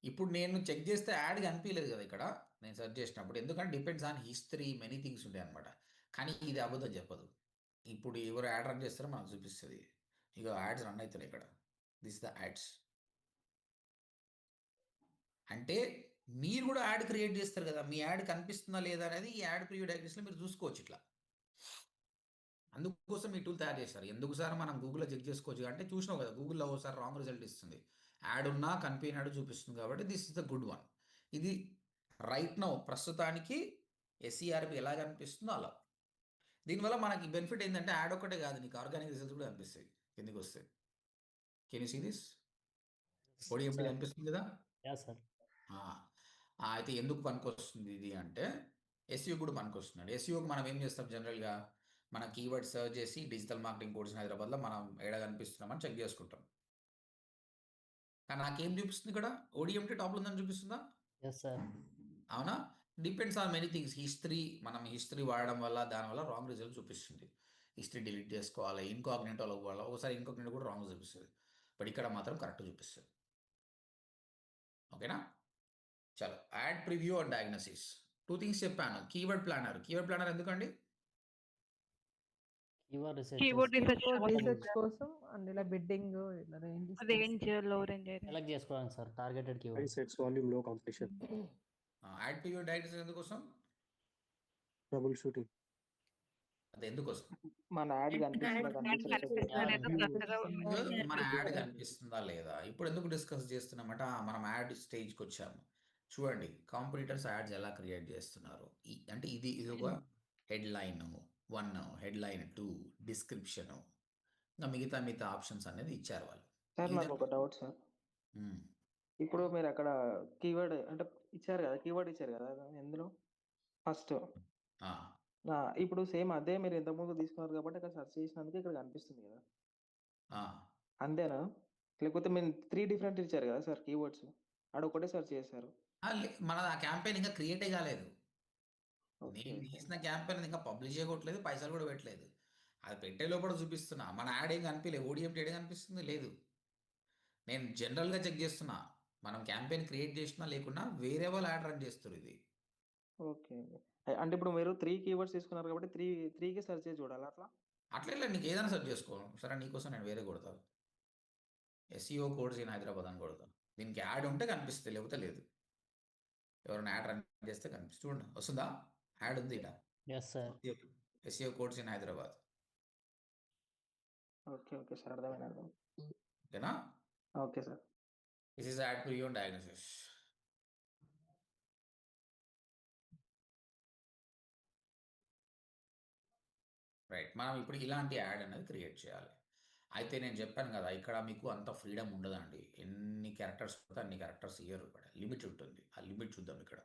ఇప్పుడు నేను చెక్ చేస్తే యాడ్ కనిపించలేదు కదా ఇక్కడ నేను సెర్చ్ చేసినప్పుడు, ఎందుకంటే depends on history, many things ఉంటాయి అనమాట. కానీ ఇది అబద్ధం చెప్పదు. ఇప్పుడు ఎవరు యాడ్ రన్ చేస్తారో మనకు చూపిస్తుంది. ఇక యాడ్స్ రన్ అవుతున్నాయి ఇక్కడ. This the ads. అంటే మీరు కూడా యాడ్ క్రియేట్ చేస్తారు కదా, మీ యాడ్ కనిపిస్తుందా లేదా అనేది ఈ యాడ్ ప్రివ్యూ డయాగ్నోసిస్లో మీరు చూసుకోవచ్చు ఇట్లా. అందుకోసం ఈ టూల్ తయారు చేశారు. ఎందుకు సార్ మనం గూగుల్లో చెక్ చేసుకోవచ్చు అంటే చూసినావు కదా, గూగుల్లో ఒకసారి రాంగ్ రిజల్ట్ ఇస్తుంది, యాడ్ ఉన్నా కనిపించినట్టు చూపిస్తుంది. కాబట్టి this is the good one. ఇది రైట్ నౌ ప్రస్తుతానికి SERP ఎలా కనిపిస్తుందో అలా. దీనివల్ల మనకి బెనిఫిట్ ఏంటంటే యాడ్ ఒకటే కాదు, నీకు ఆర్గానిక్ రిజల్ట్స్ కూడా కనిపిస్తాయి కిందికి వస్తాయి. Can you see this? ODMP కనిపిస్తుంది కదా. Yeah sir. అయితే ఎందుకు పనికొస్తుంది ఇది అంటే SEO కూడా పనికొస్తుంది. SEOకి మనం ఏం చేస్తాం జనరల్గా, మన కీవర్డ్ సర్చ్ చేసి డిజిటల్ మార్కెటింగ్ కోర్స్ హైదరాబాద్లో మనం ఏడ కనిపిస్తున్నామని చెక్ చేసుకుంటాం. కానీ నాకేం చూపిస్తుంది ఇక్కడ, ODMP టాప్లో ఉందని చూపిస్తుందా? Yes sir. అవునా? Depends on many things. History, మనం హిస్టరీ వాడడం వల్ల దానివల్ల రాంగ్ రిజల్ట్ చూపిస్తుంది. హిస్టరీ డిలీట్ చేసుకోవాలి, ఇన్కాగ్నిటోలో పోవాలి, ఒకసారి ఇన్కాగ్నిటో కూడా రాంగ్ చూపిస్తుంది. బట్ ఇక్కడ మాత్రం కరెక్ట్ చూపిస్తుంది. ఓకేనా? చలో, add preview and diagnosis 2 things చెప్పాను. కీవర్డ్ ప్లానర్ ఎందుకండి? కీవర్డ్ రీసెర్చ్ రీసెర్చ్ కోసం అండ్ ఇలా బిడ్డింగ్ ఇలా రేంజ్ లో రేంజ్ సెలెక్ట్ చేసుకోవడానికి sir targeted keyword. Price volume, low competition. Add preview diagnosis ఎందుకోసం? Troubleshooting. అది ఎందుకోసం? మన యాడ్ మన యాడ్ కనిపిస్తుందా లేదా. ఇప్పుడు ఎందుకు డిస్కస్ చేస్తున్నామంటే మనం యాడ్ స్టేజ్కి వచ్చాము. చూడండి కాంపిటీటర్స్ యాడ్స్ ఎలా క్రియేట్ చేస్తున్నారు. అంటే ఇది ఒక హెడ్లైన్ 1, హెడ్లైన్ 2, డిస్క్రిప్షన్, ఇంకా మిగతా ఆప్షన్స్ అనేది ఇచ్చారు వాళ్ళు. సార్ నాకు ఒక డౌట్ సార్. ఇప్పుడు మీరు అక్కడ కీవర్డ్ అంటే ఇచ్చారు కదా, కీవర్డ్ ఇచ్చారు కదా ఎందులో ఫస్ట్. ఆ, ఇప్పుడు సేమ్ అదే మీరు ఇంతకుముందు తీసుకున్నారు కాబట్టి అక్కడ సెర్చ్ చేసినందుకు ఇక్కడ కనిపిస్తుంది కదా, ఆ. అంతేనా? లేకపోతే మీరు 3 డిఫరెంట్ ఇచ్చారు కదా సార్ కీవర్డ్స్, ఆడ ఒకటే సెర్చ్ చేశారు. మన ఆ క్యాంపెయిన్ ఇంకా క్రియేటే కాలేదు. ఓకే నేను ఓకే చేసిన క్యాంపెయిన్ ఇంకా పబ్లిష్ చేయట్లేదు, పైసలు కూడా పెట్టలేదు. అది పెట్టే లోపల చూపిస్తున్నా. మన యాడ్ ఏం కనిపించలేదు, ఓడిఎం ఏడ కనిపిస్తుంది లేదు. నేను జనరల్గా చెక్ చేస్తున్నా, మనం క్యాంపెయిన్ క్రియేట్ చేసినా లేకున్నా వేరే వాళ్ళు యాడ్ రన్ చేస్తారు ఇది. ఓకే అంటే ఇప్పుడు మీరు 3 కీవర్డ్స్ తీసుకున్నారు కాబట్టి 3కి సెర్చ్ చేసి చూడాలి అట్లా. అట్లా ఇలా నీకు ఏదైనా సెర్చ్ చేసుకో. సరే నీకోసం నేను వేరే కొడతాను, ఎస్ఈఓ కోడ్స్ ఇన్ హైదరాబాద్ అని కొడతాను. దీనికి యాడ్ ఉంటే కనిపిస్తుంది, లేకపోతే లేదు. ఎవరైనా యాడ్ రన్ చేస్తే కనిపిస్తుంది. చూడండి వస్తుందా, యాడ్ ఉంది ఇక్కడ, yes sir. SEO codes in Hyderabad. Okay okay sir, అర్థమైనా. ఓకేనా? Okay sir. This is ad preview and diagnosis. Right, మనం ఇప్పుడు ఇలాంటి యాడ్ అనేది క్రియేట్ చేయాలి. అయితే నేను చెప్పాను కదా, ఇక్కడ మీకు అంత ఫ్రీడమ్ ఉండదండి. ఎన్ని క్యారెక్టర్స్ పోతే అన్ని క్యారెక్టర్స్ ఇయ్యరు, ఇక్కడ లిమిట్ ఉంటుంది. ఆ లిమిట్ చూద్దాం ఇక్కడ.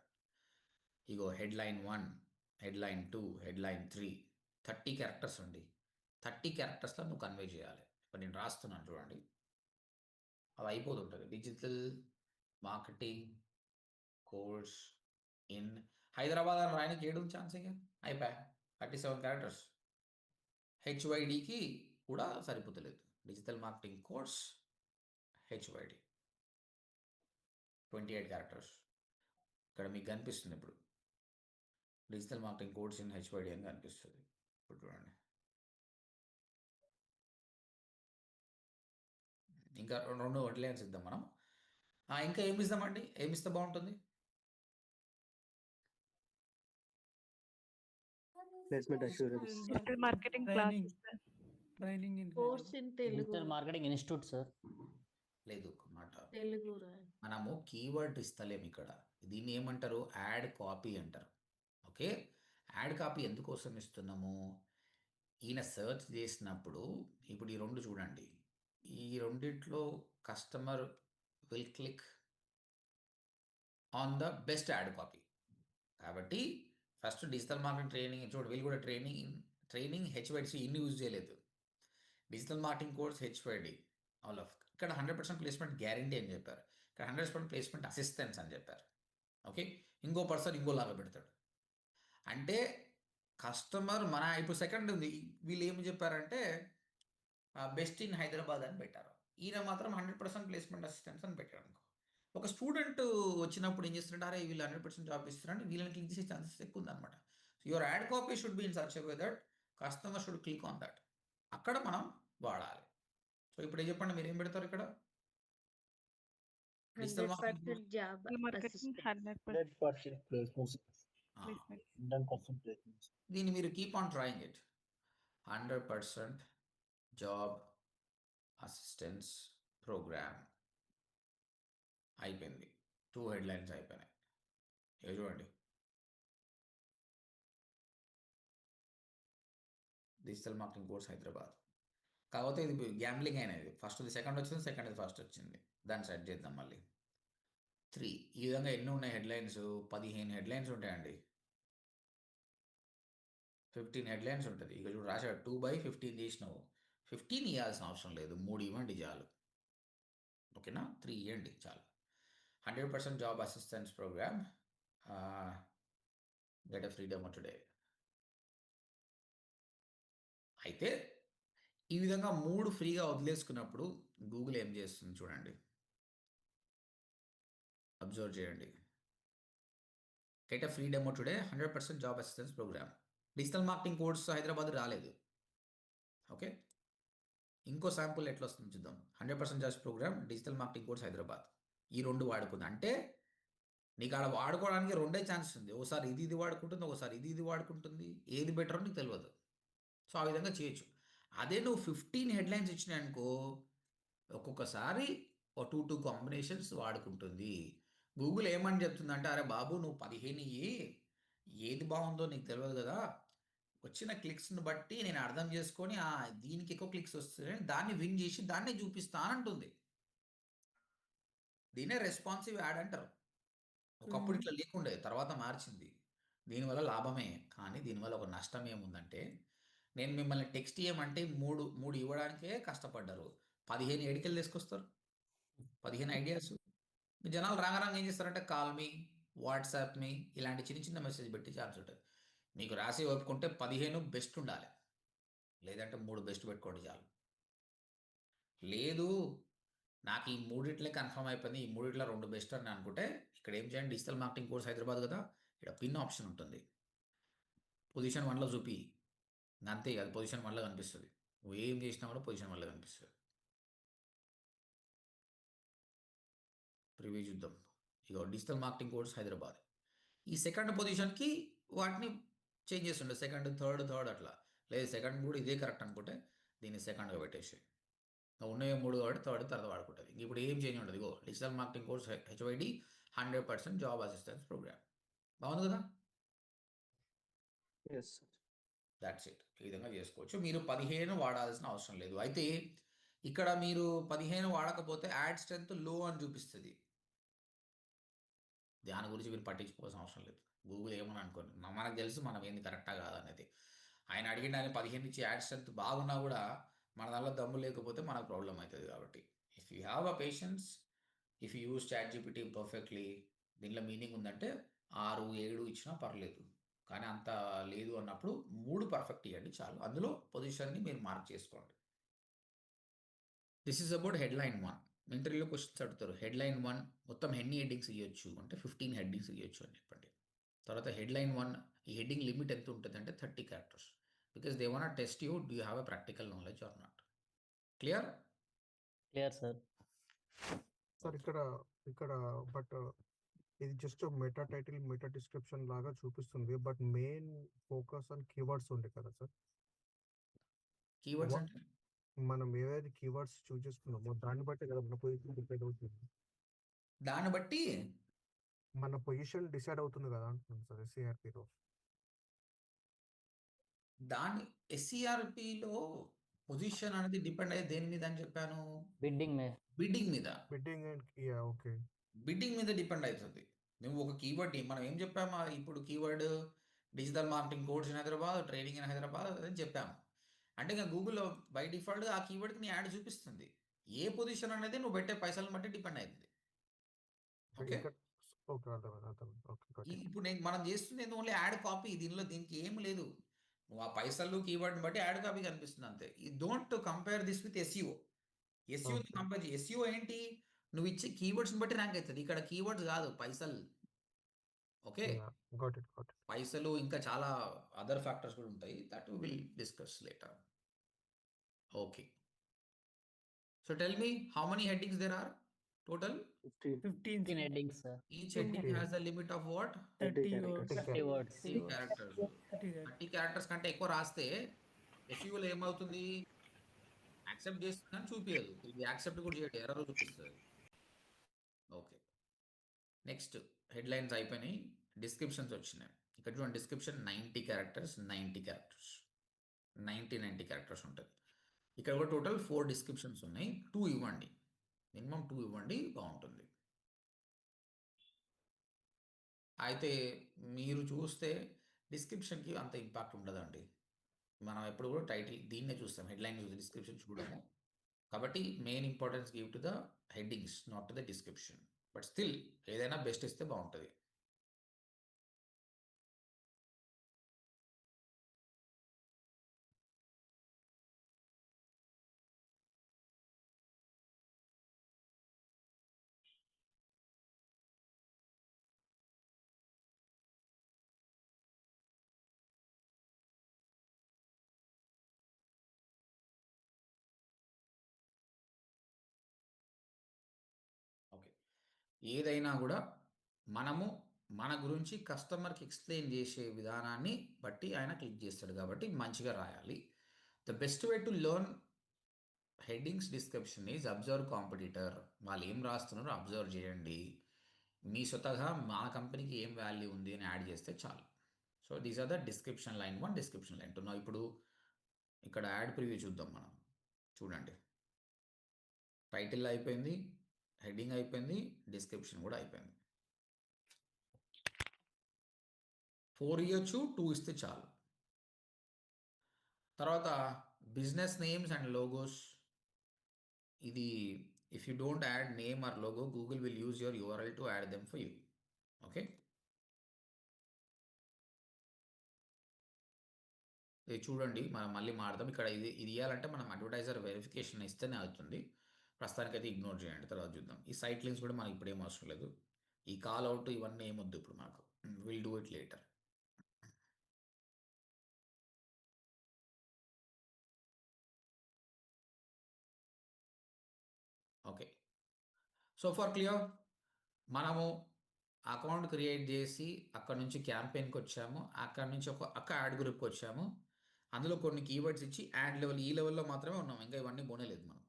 ఇగో హెడ్లైన్ 1, హెడ్లైన్ 2, హెడ్లైన్ 3, 30 క్యారెక్టర్స్ అండి. 30 క్యారెక్టర్స్లో నువ్వు కన్వే చేయాలి. ఇప్పుడు నేను రాస్తున్నాను చూడండి, అది అయిపోతుంటుంది. Digital marketing course in Hyderabad అని రాయడానికి ఏడు ఛాన్స్ ఇక అయిపోయా. 37 క్యారెక్టర్స్. హెచ్వైడికి కూడా సరిపోతలేదు. Digital marketing course HYD 28 characters. ఇక్కడ మీకు కనిపిస్తుంది ఇప్పుడు digital marketing course in HYD అని కనిపిస్తుంది. ఇప్పుడు చూడండి, ఇంకా రెండు హెడ్లైన్స్ ఇద్దాం మనం. ఇంకా ఏమి ఇద్దామండి, ఏమి ఇస్తే బాగుంటుంది? Placement assurance. Digital marketing training classes. Training in course in Telugu. Digital marketing institute sir. లేదు ఒక మాట, తెలుగు మనము కీవర్డ్ ఇస్తలేము ఇక్కడ. దీన్ని ఏమంటారు, యాడ్ కాపీ అంటారు. ఓకే, యాడ్ కాపీ ఎందుకోసం ఇస్తున్నాము, ఈయన సర్చ్ చేసినప్పుడు ఇప్పుడు ఈ రెండు చూడండి, ఈ రెండిట్లో customer will click on the best ad copy. కాబట్టి ఫస్ట్ డిజిటల్ మార్కెటింగ్ ట్రైనింగ్ చూడు, వీళ్ళు కూడా ట్రైనింగ్ హెచ్వైడి ఇన్ని యూజ్ చేయలేదు. Digital marketing course HYD all of. ఇక్కడ 100% ప్లేస్మెంట్ గ్యారంటీ అని చెప్పారు, ఇక్కడ 100% ప్లేస్మెంట్ అసిస్టెన్స్ అని చెప్పారు. ఓకే, ఇంకో పర్సన్ ఇంకోలాగా పెడతాడు. అంటే కస్టమర్ మన ఇప్పుడు సెకండ్ ఉంది, వీళ్ళు ఏమి చెప్పారంటే బెస్ట్ ఇన్ హైదరాబాద్ అని పెట్టారు. ఈయన మాత్రం 100% ప్లేస్మెంట్ అసిస్టెన్స్ అని పెట్టారు అనుకో. ఒక స్టూడెంట్ వచ్చినప్పుడు ఏం చేస్తుంటే, అరే వీళ్ళు 100% జాబ్ ఇస్తారంటే వీళ్ళని క్లిక్ చేసే ఛాన్సెస్ ఎక్కువ ఉందన్నమాట. So your add copy should be in such a way that customer should click on that. అక్కడ మనం వాడాలి. సో ఇప్పుడు ఏం చెప్పండి, మీరు ఏం పెడతారు ఇక్కడ? Digital 100% job marketing 100% placements. 100% placements. దీన్ని మీరు keep on trying it. 100% job assistance program అయిపోయింది. 2 హెడ్లైన్స్ అయిపోయినాయి. ఏ చూడండి, డిజిటల్ మార్కెటింగ్ కోర్స్ హైదరాబాద్. కాకపోతే ఇది గ్యాంబ్లింగ్ అయినది. ఫస్ట్ సెకండ్ వచ్చింది, సెకండ్ ఫస్ట్ వచ్చింది. దాన్ని సెట్ చేద్దాం మళ్ళీ. 3 ఈ విధంగా ఎన్ని ఉన్నాయి హెడ్లైన్స్? 15 హెడ్లైన్స్ ఉంటాయండి. 15 హెడ్లైన్స్ ఉంటుంది. ఇక చూడు రాశాడు 2/15 చేసినావు. 15 ఇవ్వాల్సిన అవసరం లేదు, 3 ఇవ్వండి చాలు. ఓకేనా, 3 ఇవ్వండి చాలు. 100% job assistance program get a freedom today. అయితే ఈ విధంగా 3 ఫ్రీగా వదిలేసుకున్నప్పుడు గూగుల్ ఏం చేస్తుంది చూడండి, అబ్జర్వ్ చేయండి. Get a free demo today 100% job assistance program. Digital marketing course Hyderabad రాలేదు. ఓకే, ఇంకో శాంపుల్ ఎట్లా వస్తుంది చూద్దాం. 100% jobs program, digital marketing course Hyderabad. ఈ 2 వాడుకుంది అంటే నీకు ఆడ వాడుకోవడానికి 2 ఛాన్సెస్ ఉంది. ఒకసారి ఇది వాడుకుంటుంది, ఒకసారి ఇది వాడుకుంటుంది. ఏది బెటర్ నీకు తెలియదు. సో ఆ విధంగా చేయొచ్చు. అదే నువ్వు 15 హెడ్లైన్స్ ఇచ్చినాయి అనుకో, ఒక్కొక్కసారి 2 కాంబినేషన్స్ వాడుకుంటుంది. గూగుల్ ఏమని చెప్తుందంటే, అరే బాబు నువ్వు 15 ఇయ్యి, ఏది బాగుందో నీకు తెలియదు కదా, వచ్చిన క్లిక్స్ని బట్టి నేను అర్థం చేసుకొని దీనికి ఎక్కువ క్లిక్స్ వస్తున్నాయి దాన్ని విన్ చేసి దాన్నే చూపిస్తానంటుంది. దీన్నే రెస్పాన్సివ్ యాడ్ అంటారు. ఒకప్పుడు ఇట్లా లేకుండే, తర్వాత మార్చింది. దీనివల్ల లాభమే, కానీ దీనివల్ల ఒక నష్టం ఏముందంటే, నేను మిమ్మల్ని టెక్స్ట్ ఇవ్వమంటే మూడు ఇవ్వడానికే కష్టపడ్డారు, 15 ఏడికెళ్ళి తీసుకొస్తారు, 15 ఐడియాస్. జనాలు రాంగరాంగ్ ఏం చేస్తారంటే కాల్ మీ, వాట్సాప్ మీ, ఇలాంటి చిన్న చిన్న మెసేజ్ పెట్టి ఛాన్స్ ఉంటుంది. మీకు రాసి ఒప్పుకుంటే 15 బెస్ట్ ఉండాలి, లేదంటే 3 బెస్ట్ పెట్టుకోండి చాలు. లేదు నాకు ఈ మూడిట్లే కన్ఫర్మ్ అయిపోయింది, ఈ మూడిట్లో 2 బెస్ట్ అని అనుకుంటే ఇక్కడ ఏం చేయండి, డిజిటల్ మార్కెటింగ్ కోర్స్ హైదరాబాద్ కదా, ఇక్కడ పిన్ ఆప్షన్ ఉంటుంది, పొజిషన్ 1లో చూపి, అంతే, అది పొజిషన్ 1లో కనిపిస్తుంది. నువ్వు ఏం చేసినా కూడా పొజిషన్ 1లో కనిపిస్తుంది. ప్రివ్యూ చూద్దాం. ఇక డిజిటల్ మార్కెటింగ్ కోర్స్ హైదరాబాద్, ఈ సెకండ్ పొజిషన్కి వాటిని చేంజ్ చేస్తుండే, సెకండ్ థర్డ్ అట్లా. లేదు సెకండ్ కూడా ఇదే కరెక్ట్ అనుకుంటే దీన్ని సెకండ్గా పెట్టేసి, ఉన్నాయో 3 కాబట్టి థర్డ్ తర్వాత వాడుకుంటుంది. ఇప్పుడు ఏం చేంజ్ ఉంటుంది, ఇగో digital marketing course HYD 100% job assistance programme. బాగుంది కదా, ఎస్ సార్. That's it. ఈ విధంగా చేసుకోవచ్చు. మీరు 15 వాడాల్సిన అవసరం లేదు. అయితే ఇక్కడ మీరు 15 వాడకపోతే యాడ్ స్ట్రెంత్ లో అని చూపిస్తుంది. దాని గురించి మీరు పట్టించుకోవాల్సిన అవసరం లేదు. గూగుల్ ఏమని అనుకోండి, మనకు తెలుసు మనం ఏంది కరెక్టా కాదనేది. ఆయన అడిగిన ఆయన 15 ఇచ్చి యాడ్ స్ట్రెంత్ బాగున్నా కూడా మన దానిలో దమ్ము లేకపోతే మనకు ప్రాబ్లం అవుతుంది. కాబట్టి if you have a patience, if you use ChatGPT perfectly, దీనిలో మీనింగ్ ఉందంటే 6, 7 ఇచ్చినా పర్లేదు. కానీ అంత లేదు అన్నప్పుడు 3 పర్ఫెక్ట్ ఇవ్వండి చాలు. అందులో పొజిషన్ని మీరు మార్క్ చేసుకోండి. This is about headline 1. ఇంటర్వ్యూలో క్వశ్చన్స్ అడుగుతారు, హెడ్లైన్ 1 మొత్తం ఎన్ని హెడ్డింగ్స్ ఇవ్వచ్చు అంటే 15 హెడ్డింగ్స్ ఇవ్వచ్చు అని చెప్పండి. తర్వాత హెడ్లైన్ 1 ఈ హెడ్డింగ్ లిమిట్ ఎంత ఉంటుంది అంటే 30 characters, because they want test you, do you have a practical knowledge or not. Clear? Clear sir. Sir ఇక్కడ బట్ ఇది just meta title, meta description లాగా చూపిస్తుంది, but main focus on keywords ఉండే కదా sir. Keywords అంటే మనం ఏదైతే keywords చూస్ చేసుకున్నామో దాన్ని బట్టి కదా మన పొజిషన్ డిసైడ్ అవుతుంది. దాన్ని బట్టి మన పొజిషన్ డిసైడ్ అవుతుంది కదా అంటున్నాను సార్ SERPలో. దాని SERPలో పొజిషన్ అనేది డిపెండ్ అయ్యేది దేని మీద అని చెప్పాను, బిడ్డింగ్ మే బిడ్డింగ్ మీద. బిడ్డింగ్ అండ్ ఓకే, బిడ్డింగ్ మీద డిపెండ్ అవుతుంది. నువ్వు ఒక కీవర్డ్ మనం ఏం చెప్పామా, ఇప్పుడు keyword digital marketing course in Hyderabad, training in Hyderabad అని చెప్పాము. అంటే ఇంకా గూగుల్లో బై డిఫాల్ట్ ఆ కీవర్డ్కి నీ యాడ్ చూపిస్తుంది. ఏ పొజిషన్ అనేది నువ్వు పెట్టే పైసలను బట్టి డిపెండ్ అవుతుంది. ఓకే, ఓకే అర్థమైంది. ఓకే, ఇప్పుడు మనం చేస్తుంది ఓన్లీ యాడ్ కాపీ, దీనికి ఏం లేదు. నువ్వు ఆ పైసలు కీవర్డ్ని బట్టి యాడ్ కాపీ కనిపిస్తుంది అంతే. ఈ don't compare this with SEO. Compare SEO ఏంటి, నువ్వు ఇచ్చే కీవర్డ్స్ని బట్టి ర్యాంక్ అవుతుంది. ఇక్కడ కీవర్డ్స్ కాదు, పైసలు. ఓకే, పైసలు ఇంకా చాలా అదర్ ఫ్యాక్టర్స్ కూడా ఉంటాయి, that we will discuss later. Okay, so tell me how many headings there are total? 15 headings sir. Each heading has a limit of what? 30 words. 30 words. 30 characters. 30 characters కంటే ఎక్కువ రాస్తే SEOలో ఏమవుతుంది, accept చేస్తుందని చూపించదు, ఇది accept కూడా చేయడం, ఎర్రర్ చూపిస్తుంది. ఓకే, నెక్స్ట్ హెడ్లైన్స్ అయిపోయినాయి, డిస్క్రిప్షన్స్ వచ్చినాయి. ఇక్కడ చూడండి, డిస్క్రిప్షన్ 90 క్యారెక్టర్స్ 90 క్యారెక్టర్స్ ఉంటుంది. ఇక్కడ కూడా టోటల్ 4 డిస్క్రిప్షన్స్ ఉన్నాయి. 2 ఇవ్వండి, మినిమం 2 ఇవ్వండి, బాగుంటుంది. అయితే మీరు చూస్తే డిస్క్రిప్షన్కి అంత ఇంపాక్ట్ ఉండదండి. మనం ఎప్పుడు కూడా టైటిల్ దీన్నే చూస్తాం, హెడ్లైన్ చూసి డిస్క్రిప్షన్ చూడము. కాబట్టి main importance give to the headings, not to the description. But still ఏదైనా బెస్ట్ ఇస్తే బాగుంటుంది. ఓకే, ఏదైనా కూడా మనము మన గురించి కస్టమర్కి ఎక్స్ప్లెయిన్ చేసే విధానాన్ని బట్టి ఆయన క్లిక్ చేస్తాడు, కాబట్టి మంచిగా రాయాలి. The best way to learn headings description is observe competitor. వాళ్ళు ఏం రాస్తున్నారో అబ్జర్వ్ చేయండి. మీ స్వతహా మా కంపెనీకి ఏం వాల్యూ ఉంది అని యాడ్ చేస్తే చాలు. So these are the description line 1, description line 2. ఇప్పుడు ఇక్కడ యాడ్ ప్రివ్యూ చూద్దాం మనం. చూడండి, టైటిల్ అయిపోయింది, హెడ్డింగ్ అయిపోయింది, డిస్క్రిప్షన్ కూడా అయిపోయింది. 4 ఇవ్వచ్చు, 2 ఇస్తే చాలు. తర్వాత బిజినెస్ నేమ్స్ అండ్ లోగోస్. ఇది if you don't add name or logo, Google will use your URL to add them for you. Okay, ఇది చూడండి, మనం మళ్ళీ మాడదాం. ఇక్కడ ఇది ఇవ్వాలంటే మనం అడ్వర్టైజర్ వెరిఫికేషన్ ఇస్తేనే అవుతుంది. ప్రస్తుతానికైతే ఇగ్నోర్ చేయండి, తర్వాత చూద్దాం. ఈ సైట్ లింక్స్ కూడా మనకి ఇప్పుడు ఏం అవసరం లేదు. ఈ కాల్ అవుట్ ఇవన్నీ ఏమొద్దు ఇప్పుడు మనకు. Will do it later. Okay, so for clear, మనము అకౌంట్ క్రియేట్ చేసి అక్కడ నుంచి క్యాంపెయిన్కి వచ్చాము, అక్కడ నుంచి ఒక యాడ్ గ్రూప్కి వచ్చాము. అందులో కొన్ని కీవర్డ్స్ ఇచ్చి యాడ్ లెవెల్ ఈ లెవెల్లో మాత్రమే ఉన్నాం, ఇంకా ఇవన్నీ పోనేలేదు మనం.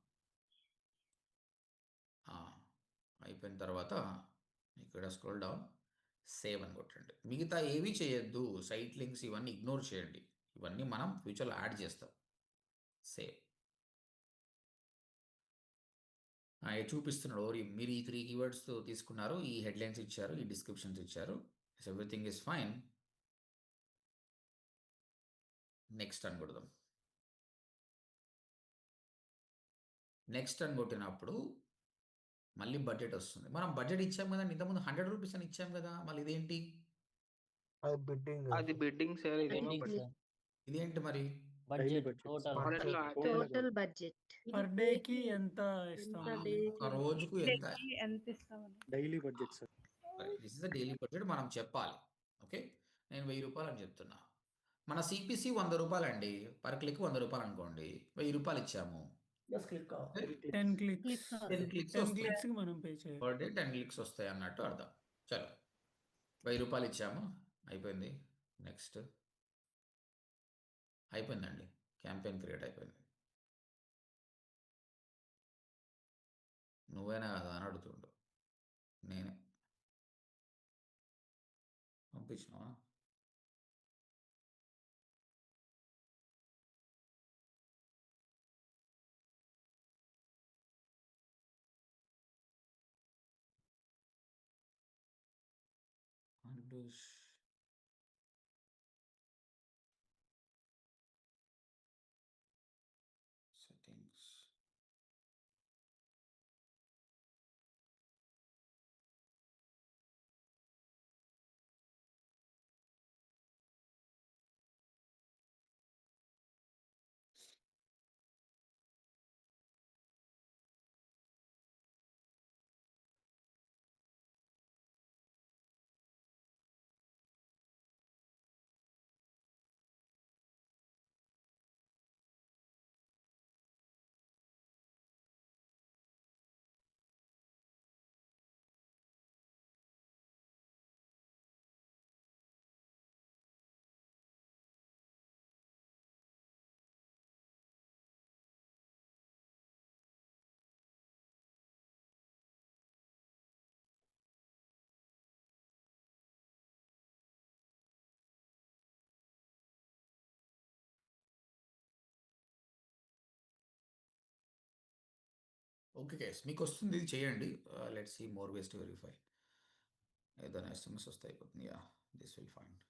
అయిపోయిన తర్వాత ఇక్కడ స్క్రోల్ డౌన్, సేవ్ అని కొట్టండి. మిగతా ఏవి చేయొద్దు, సైట్ లింక్స్ ఇవన్నీ ఇగ్నోర్ చేయండి. ఇవన్నీ మనం ఫ్యూచర్లో యాడ్ చేస్తాం. సేవ్. చూపిస్తున్నాడు మీరు ఈ 3 కీవర్డ్స్ తీసుకున్నారు, ఈ హెడ్లైన్స్ ఇచ్చారు, ఈ డిస్క్రిప్షన్స్ ఇచ్చారు, ఎవ్రీథింగ్ ఈజ్ ఫైన్. నెక్స్ట్ అని కొడదాం. నెక్స్ట్ అని కొట్టినప్పుడు మళ్ళీ బడ్జెట్ వస్తుంది. మనం బడ్జెట్ ఇచ్చాం కదా, ఇంతకుముందు 100 రూపీస్ అని ఇచ్చాం కదా, మళ్ళీ ఇదేంటి? అది బిడ్డింగ్. అది బిడ్డింగ్ సార్, ఇదేమో Bidding, sir. ఇదేంటి మరి? Budget, budget. total. Total budget. Per డేకి ఎంత ఇస్తాం? ఒక రోజుకు ఎంత? ఎంత ఇస్తామని Daily budget, sir. This is the daily budget మనం చెప్పాలి. ఓకే, నేను 1000 రూపాయలు అని చెప్తున్నా. మన సిపిసి 100 రూపాయలు అండి, పర్ క్లిక్ 100 రూపాయలు అనుకోండి, 1000 రూపాయలు ఇచ్చాము. 10 క్లిక్స్ 10 క్లిక్స్ 10 వస్తాయి క్లిక్స్ కి మనం పే చేయాలి. పర్ డే, 10 క్లిక్స్ వస్తాయి అన్నట్టు అర్థం. చలో, 1000 రూపాయలు ఇచ్చాము, అయిపోయింది. నెక్స్ట్ అయిపోయిందండి, క్యాంపెయిన్ క్రియేట్ అయిపోయింది. నువ్వేనా కదా అని అడుగుతుండు, నేనే. పంపించినావా? సెట్టింగ్స్. ఓకే గైస్, మీకు వస్తుంది, ఇది చేయండి. Let's see more ways to verify. ఏదైనా ఎస్ఎంఎస్ వస్తే అయిపోతుంది. Yeah, this will find.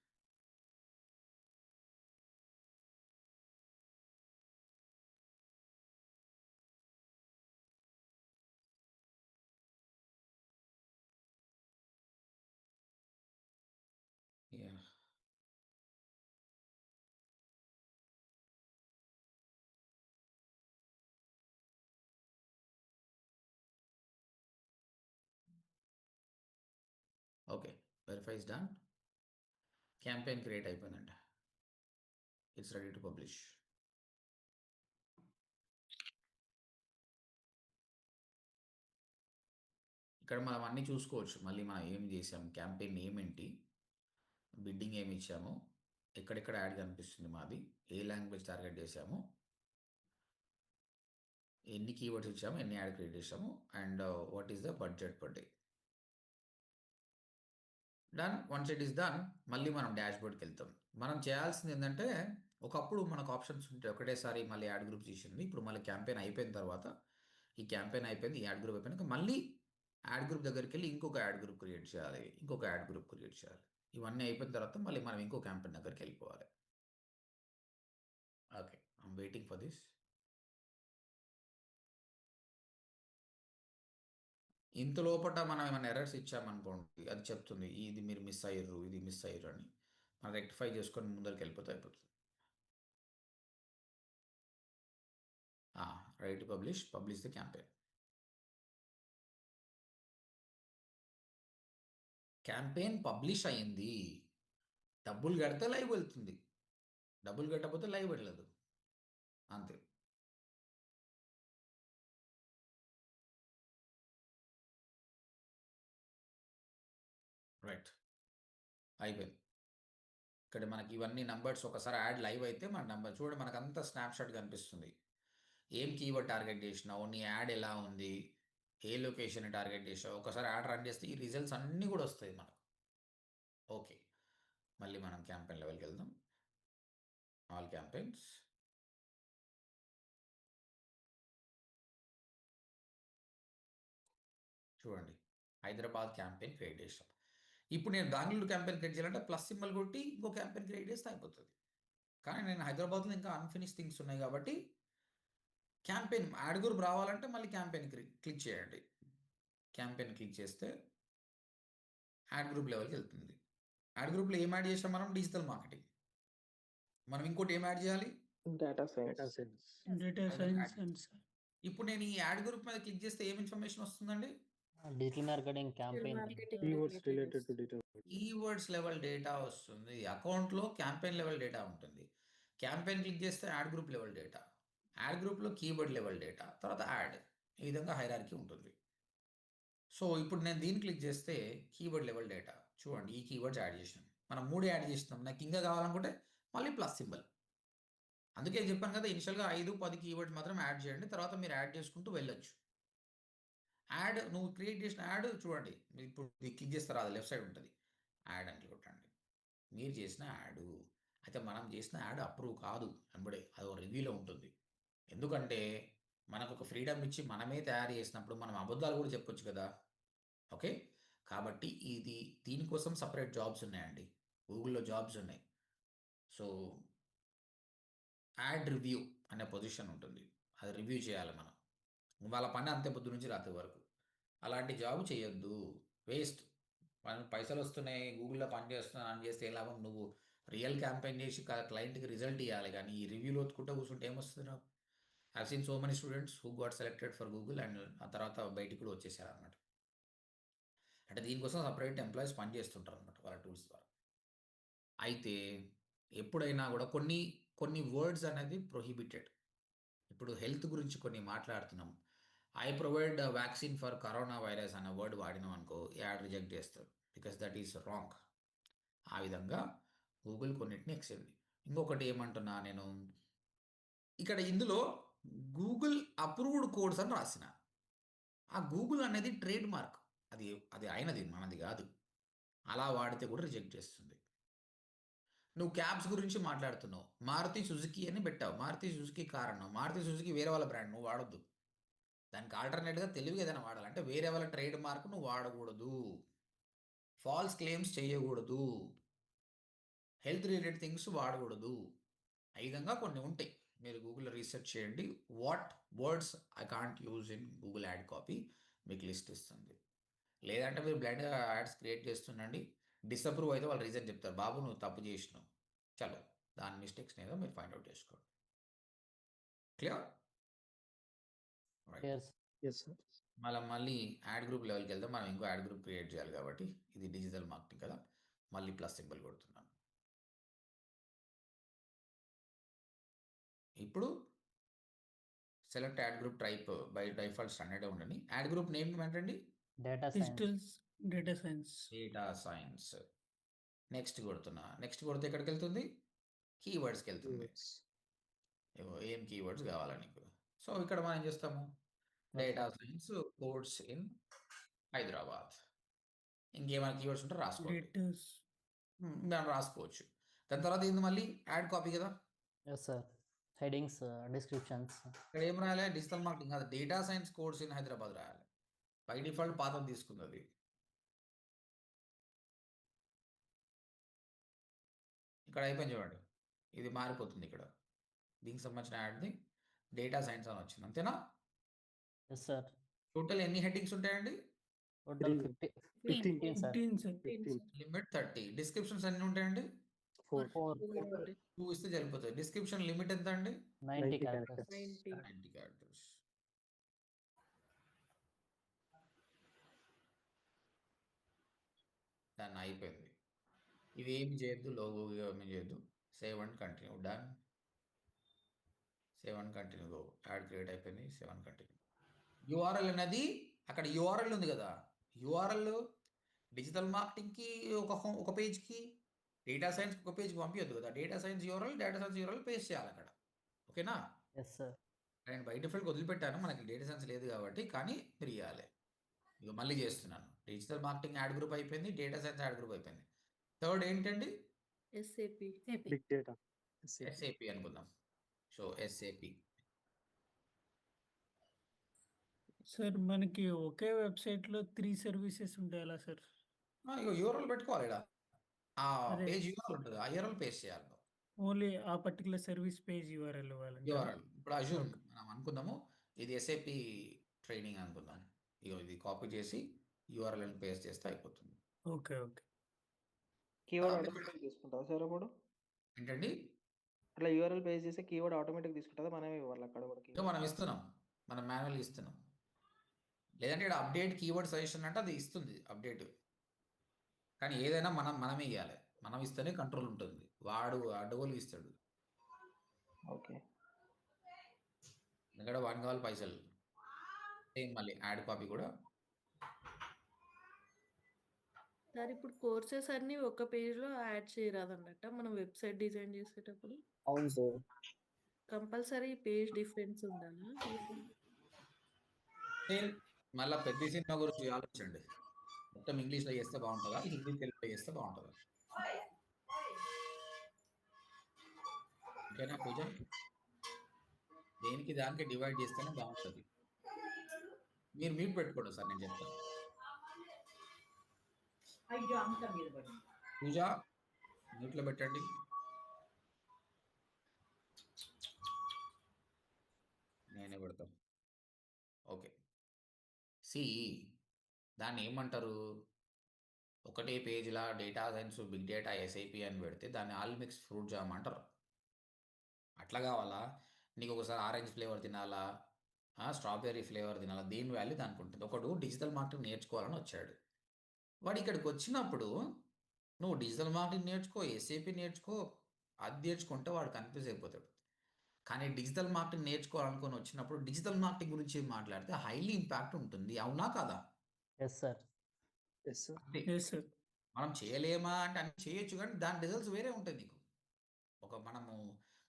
Yeah, okay, verify is done. Campaign create అయిపోయిందండి, ఇట్స్ రెడీ టు పబ్లిష్. ఇక్కడ మనం అన్నీ చూసుకోవచ్చు. మళ్ళీ మనం ఏం చేసాము, క్యాంపెయిన్ ఏమేంటి, బిడ్డింగ్ ఏమి ఇచ్చాము, ఎక్కడెక్కడ యాడ్ కనిపిస్తుంది మాది, ఏ లాంగ్వేజ్ టార్గెట్ చేసాము, ఎన్ని కీవర్డ్స్ ఇచ్చాము, ఎన్ని యాడ్ క్రియేట్ చేసాము, and what is the budget per day. Done. Once it is done, మళ్ళీ మనం డాష్ బోర్డ్కి వెళ్తాం. మనం చేయాల్సింది ఏంటంటే, ఒకప్పుడు మనకు ఆప్షన్స్ ఉంటే ఒకటేసారి మళ్ళీ యాడ్ గ్రూప్ చేసింది. ఇప్పుడు మళ్ళీ క్యాంపెయిన్ అయిపోయిన తర్వాత, ఈ క్యాంపెయిన్ అయిపోయింది, ఈ యాడ్ గ్రూప్ అయిపోయినాక మళ్ళీ యాడ్ గ్రూప్ దగ్గరికి వెళ్ళి ఇంకొక యాడ్ గ్రూప్ క్రియేట్ చేయాలి, ఇంకొక యాడ్ గ్రూప్ క్రియేట్ చేయాలి. ఇవన్నీ అయిపోయిన తర్వాత మళ్ళీ మనం ఇంకో క్యాంపెయిన్ దగ్గరికి వెళ్ళిపోవాలి. Okay, I'm waiting for this. ఇంత లోపల మనం ఏమైనా ఎర్రర్స్ ఇచ్చామనుకోండి, అది చెప్తుంది ఇది మీరు మిస్ అయ్యారు, ఇది మిస్ అయ్యారు అని. మనం రెక్టిఫై చేసుకొని ముందరికి వెళ్ళిపోతే అయిపోతుంది. Right to publish the campaign. Campaign publish అయ్యింది, డబ్బులు కడితే లైవ్ వెళ్తుంది, డబ్బులు కట్టకపోతే లైవ్ వెళ్ళదు, అంతే. రైట్, అయిపోయింది. ఇక్కడ మనకి ఇవన్నీ నంబర్స్ ఒకసారి యాడ్ లైవ్ అయితే మన నంబర్ చూడండి, మనకు అంతా స్నాప్షాట్ కనిపిస్తుంది. ఏం కీవర్డ్ టార్గెట్ చేసినావు, నీ యాడ్ ఎలా ఉంది, ఏ లొకేషన్ టార్గెట్ చేసావు, ఒకసారి యాడ్ రన్ చేస్తే ఈ రిజల్ట్స్ అన్నీ కూడా వస్తాయి మనకు. ఓకే, మళ్ళీ మనం క్యాంపెయిన్ లెవెల్కి వెళ్దాం. All campaigns. చూడండి, హైదరాబాద్ క్యాంపెయిన్ క్రియేట్ చేసాం. ఇప్పుడు నేను బెంగళూరు క్యాంపెయిన్ క్రియేట్ చేయాలంటే ప్లస్ సింబల్ కొట్టి ఇంకో క్యాంపెయిన్ క్రియేట్ చేస్తే అయిపోతుంది. కానీ నేను హైదరాబాద్లో ఇంకా అన్ఫినిష్ థింగ్స్ ఉన్నాయి కాబట్టి క్యాంపెయిన్ యాడ్ గ్రూప్ రావాలంటే మళ్ళీ క్యాంపెయిన్ క్లిక్ చేయండి. క్యాంపెయిన్ క్లిక్ చేస్తే యాడ్ గ్రూప్ లెవెల్కి వెళ్తుంది. యాడ్ గ్రూప్లో ఏం యాడ్ చేసాం మనం? Digital marketing. మనం ఇంకోటి ఏం యాడ్ చేయాలి? Data science. Data science and ఇప్పుడు నేను ఈ యాడ్ గ్రూప్ మీద క్లిక్ చేస్తే ఏం ఇన్ఫర్మేషన్ వస్తుందండి? Digital marketing campaign Keywords related to data. Keywords level data వస్తుంది. అకౌంట్లో క్యాంపెయిన్ లెవెల్ డేటా ఉంటుంది. క్యాంపెయిన్ క్లిక్ చేస్తే add group level data, add గ్రూప్లో కీవర్డ్ లెవెల్ డేటా, తర్వాత యాడ్, ఈ విధంగా హైరార్కీ ఉంటుంది. సో ఇప్పుడు నేను దీన్ని క్లిక్ చేస్తే కీవర్డ్ లెవెల్ డేటా చూడండి, ఈ కీవర్డ్స్ యాడ్ చేసినాం. మనం 3 యాడ్ చేసినాం. నాకు ఇంకా కావాలనుకుంటే మళ్ళీ ప్లస్ సింబల్. అందుకే చెప్పాను కదా, ఇనిషియల్గా 5-10 కీవర్డ్స్ మాత్రం యాడ్ చేయండి, తర్వాత మీరు యాడ్ చేసుకుంటూ వెళ్ళొచ్చు. యాడ్ నువ్వు క్రియేట్ చేసిన యాడ్ చూడండి, ఇప్పుడు క్లిక్ చేస్తారు, అది లెఫ్ట్ సైడ్ ఉంటుంది, యాడ్ అని కొట్టండి. మీరు చేసిన యాడ్ అయితే మనం చేసిన యాడ్ అప్రూవ్ కాదు వెంబడే, అది ఒక రివ్యూలో ఉంటుంది. ఎందుకంటే మనకు ఒక ఫ్రీడమ్ ఇచ్చి మనమే తయారు చేసినప్పుడు మనం అబద్ధాలు కూడా చెప్పొచ్చు కదా. ఓకే, కాబట్టి దీనికోసం సపరేట్ జాబ్స్ ఉన్నాయండి, గూగుల్లో జాబ్స్ ఉన్నాయి. సో యాడ్ రివ్యూ అనే పొజిషన్ ఉంటుంది, అది రివ్యూ చేయాలి మనం. వాళ్ళ పని అంతే, పొద్దు నుంచి రాత్రి వరకు. అలాంటి జాబ్ చేయొద్దు, వేస్ట్. మనం పైసలు వస్తున్నాయి, గూగుల్లో పని చేస్తున్నాను అని చేస్తే ఏ లాభం? నువ్వు రియల్ క్యాంపెయిన్ చేసి క్లయింట్కి రిజల్ట్ ఇవ్వాలి, కానీ ఈ రివ్యూలో ఒత్తుకుంటూ కూర్చుంటే ఏమొస్తుంది నాకు? I seen so many students who got selected for Google and ఆ తర్వాత బయటికి కూడా వచ్చేసారు అనమాట. అంటే దీనికోసం సపరేట్ ఎంప్లాయీస్ పని చేస్తుంటారు అనమాట వాళ్ళ టూల్స్ ద్వారా. అయితే ఎప్పుడైనా కూడా కొన్ని వర్డ్స్ అనేది ప్రొహిబిటెడ్. ఇప్పుడు హెల్త్ గురించి కొన్ని మాట్లాడుతున్నాం, I provide vaccine for corona virus అనే వర్డ్ వాడినాం అనుకో, యాడ్ రిజెక్ట్ చేస్తారు, బికాస్ దట్ ఈస్ రాంగ్. ఆ విధంగా గూగుల్ కొన్నిటిని ఎక్సెప్ట్. ఇంకొకటి ఏమంటున్నా నేను, ఇక్కడ ఇందులో గూగుల్ అప్రూవ్డ్ కోడ్స్ అని రాసిన. ఆ గూగుల్ అనేది ట్రేడ్ మార్క్, అది అయినది, మనది కాదు. అలా వాడితే కూడా రిజెక్ట్ చేస్తుంది. నువ్వు క్యాబ్స్ గురించి మాట్లాడుతున్నావు, మారుతి సుజుకి అని పెట్టావు, మారుతి సుజుకి కారణం, మారుతి సుజుకి వేరే వాళ్ళ బ్రాండ్, నువ్వు వాడొద్దు. దానికి ఆల్టర్నేట్గా తెలివిగా ఏదైనా వాడాలంటే వేరే వాళ్ళ ట్రేడ్ మార్క్ నువ్వు వాడకూడదు, ఫాల్స్ క్లెయిమ్స్ చేయకూడదు, హెల్త్ రిలేటెడ్ థింగ్స్ వాడకూడదు. ఈ విధంగా కొన్ని ఉంటాయి, మీరు గూగుల్లో రీసెర్చ్ చేయండి. What words I can't use in Google add copy మీకు లిస్ట్ ఇస్తుంది. లేదంటే మీరు బ్లైండ్గా యాడ్స్ క్రియేట్ చేస్తుండండి, డిసప్రూవ్ అయితే వాళ్ళు రీజన్ చెప్తారు, బాబు నువ్వు తప్పు చేసినావు, చలో దాని మిస్టేక్స్ ఏదో మీరు ఫైండ్ అవుట్ చేసుకోండి. క్లియర్? Yes, sir. మళ్ళీ యాడ్ గ్రూప్ లెవెల్కి వెళ్తే మనం ఇంకో యాడ్ గ్రూప్ క్రియేట్ చేయాలి కాబట్టి ఇది డిజిటల్ మార్కెటింగ్ కదా, మళ్ళీ ప్లస్ సింబల్ కొడుతున్నాను. ఇప్పుడు select ad group type by default standard ఉండండి. యాడ్ గ్రూప్ నేమ్ ఏంటండి? Data science. Data science. Next కొడుతున్నా. నెక్స్ట్ కొడితే ఎక్కడికి వెళ్తుంది? కీవర్డ్స్కి వెళ్తుంది. ఏం కీవర్డ్స్ కావాలి నీకు? సో ఇక్కడ మనం ఏం చేస్తాము, data science course in Hyderabad. ఇంకేమైనా కీవర్డ్స్ ఉంటే రాసుకోండి, మనం రాసుకోవచ్చు. దాని తర్వాత ఏంది మళ్ళీ యాడ్ కాపీ కదా. Yes sir, headings, descriptions. ఇక్కడ ఏం రాయాలి? డిజిటల్ మార్కెటింగ్ కాదు, data science course in Hyderabad రాయాలి. బై డిఫాల్ట్ పాతది తీసుకున్నది. ఇక్కడ అయిపోయింది చూడండి, ఇది మారిపోతుంది. ఇక్కడ దీనికి సంబంధించిన యాడ్ది డేటా సైన్స్ అని వచ్చింది, అంతేనా? Yes sir. టోటల్ ఎన్ని హెడ్డింగ్స్ ఉంటాయండి? Total 15 sir. 15 sir. 15 limit 30. Descriptions ఎన్ని ఉంటాయండి? 4 2 ఇస్తే సరిపోతుంది. డిస్క్రిప్షన్ లిమిట్ ఎంత అండి? 90 characters. characters. 90 క్యారెక్టర్స్. దాన్ని అయిపోయింది. ఇవి ఏమి చేయొద్దు, లోగో ఏమి చేయొద్దు. Save and continue. Done. Save and continue. Go. Ad create అయిపోయింది. Save and continue. యూఆర్ఎల్ అనేది అక్కడ యూఆర్ఎల్ ఉంది కదా, యూఆర్ఎల్ డిజిటల్ మార్కెటింగ్కి ఒక పేజ్కి, డేటా సైన్స్కి ఒక పేజ్కి పంపించద్దు కదా. డేటా సైన్స్ యూఆర్ఎల్ పేస్ట్ చేయాలి అక్కడ. ఓకేనా? Yes sir. నేను బై డిఫాల్ట్ వదిలిపెట్టాను, మనకి డేటా సైన్స్ లేదు కాబట్టి, కానీ మీరు ఇవ్వాలి. ఇక మళ్ళీ చేస్తున్నాను. డిజిటల్ మార్కెటింగ్ యాడ్ గ్రూప్ అయిపోయింది, డేటా సైన్స్ యాడ్ గ్రూప్ అయిపోయింది. థర్డ్ ఏంటండి? ఎస్ఏపి. బిగ్ డేటా ఎస్ఏపి అనుకుందాం. సో ఎస్ఏపి సార్ మనకి ఒకే వెబ్సైట్లో 3 సర్వీసెస్ ఉంటాయి ఎలా సార్? ఇక యూఆర్ఎల్ పెట్టుకోవాలి. ఇక్కడ ఆ అదే. పేజ్ యూఆర్ఎల్ ఉంటుంది, ఆ యూఆర్ఎల్ పేస్ట్ చేయాలి. ఓన్లీ ఆ పర్టికులర్ సర్వీస్ పేజ్ యూఆర్ఎల్ ఇవ్వాలండి. యూఆర్ఎల్ ఇప్పుడు అజూర్ మనం అనుకుందాము, ఇది ఎస్ఏపి ట్రైనింగ్ అనుకుందాం. ఇక ఇది కాపీ చేసి యూఆర్ఎల్ పేస్ట్ చేస్తే అయిపోతుంది. Okay okay. కీవర్డ్ ఆటోమేటిక్ తీసుకుంటుందా సార్ అప్పుడు? ఏంటండి? అట్లా యూఆర్ఎల్ పేజ్ చేస్తే కీవర్డ్ ఆటోమేటిక్ తీసుకుంటుందా, మనమే ఇవ్వాలి అక్కడ కూడా? ఇక మనం ఇస్తున్నాం, మనం మాన్యువల్ ఇస్తున్నాం. లేదంటే ఇక్కడ అప్డేట్ కీవర్డ్ సజెషన్ అంటే అది ఇస్తుంది అప్డేట్, కానీ ఏదైనా మనమే ఇవ్వాలి. మనం ఇస్తేనే కంట్రోల్ ఉంటుంది, వాడు అడ్డగోలు ఇస్తాడు. ఓకే. ఇక్కడ వాడికి కావాలి పైసలు. సేమ్ మళ్ళీ యాడ్ కాపీ కూడా. సార్ ఇప్పుడు కోర్సెస్ అన్ని ఒక పేజ్లో యాడ్ చేయరాదన్నట్ట మనం వెబ్సైట్ డిజైన్ చేసేటప్పుడు? అవును సార్. కంపల్సరీ పేజ్ డిఫరెన్స్ ఉండాలా? మళ్ళీ పెద్ద సినిమా గురించి ఆలోచించండి. మొత్తం ఇంగ్లీష్లో చేస్తే బాగుంటుందా, హిందీ తెలుగులో చేస్తే బాగుంటుందా? ఓకేనా పూజ? దేనికి దానికి డివైడ్ చేస్తేనే బాగుంటుంది. మీరు మ్యూట్ పెట్టుకోండి సార్, నేను చెప్తాను. పూజ మ్యూట్లో పెట్టండి. నేనే పెడతాను. ఓకే. దాన్ని ఏమంటారు? ఒకటే పేజ్లా data science, big data, SIP అని పెడితే దాన్ని ఆల్ మిక్స్ ఫ్రూట్ జామ్ అంటారు. అట్లా కావాలా? నీకు ఒకసారి ఆరెంజ్ ఫ్లేవర్ తినాలా, స్ట్రాబెర్రీ ఫ్లేవర్ తినాలా, దేని వాల్యూ దానికి ఉంటుంది. ఒకడు డిజిటల్ మార్కెటింగ్ నేర్చుకోవాలని వచ్చాడు. వాడు ఇక్కడికి వచ్చినప్పుడు నువ్వు డిజిటల్ మార్కెటింగ్ నేర్చుకో, ఎస్ఐపి నేర్చుకో, అది నేర్చుకుంటే వాడు కన్ఫ్యూజ్ అయిపోతాడు. కానీ డిజిటల్ మార్కెటింగ్ నేర్చుకోవాలనుకొని వచ్చినప్పుడు డిజిటల్ మార్కెటింగ్ గురించి మాట్లాడితే హైలీ ఇంపాక్ట్ ఉంటుంది. అవునా కాదా? Yes sir. Yes sir. Yes sir. మనం చేయలేమా అంటే అన్ని చేయొచ్చు, కానీ దాని రిజల్ట్స్ వేరే ఉంటాయి. నీకు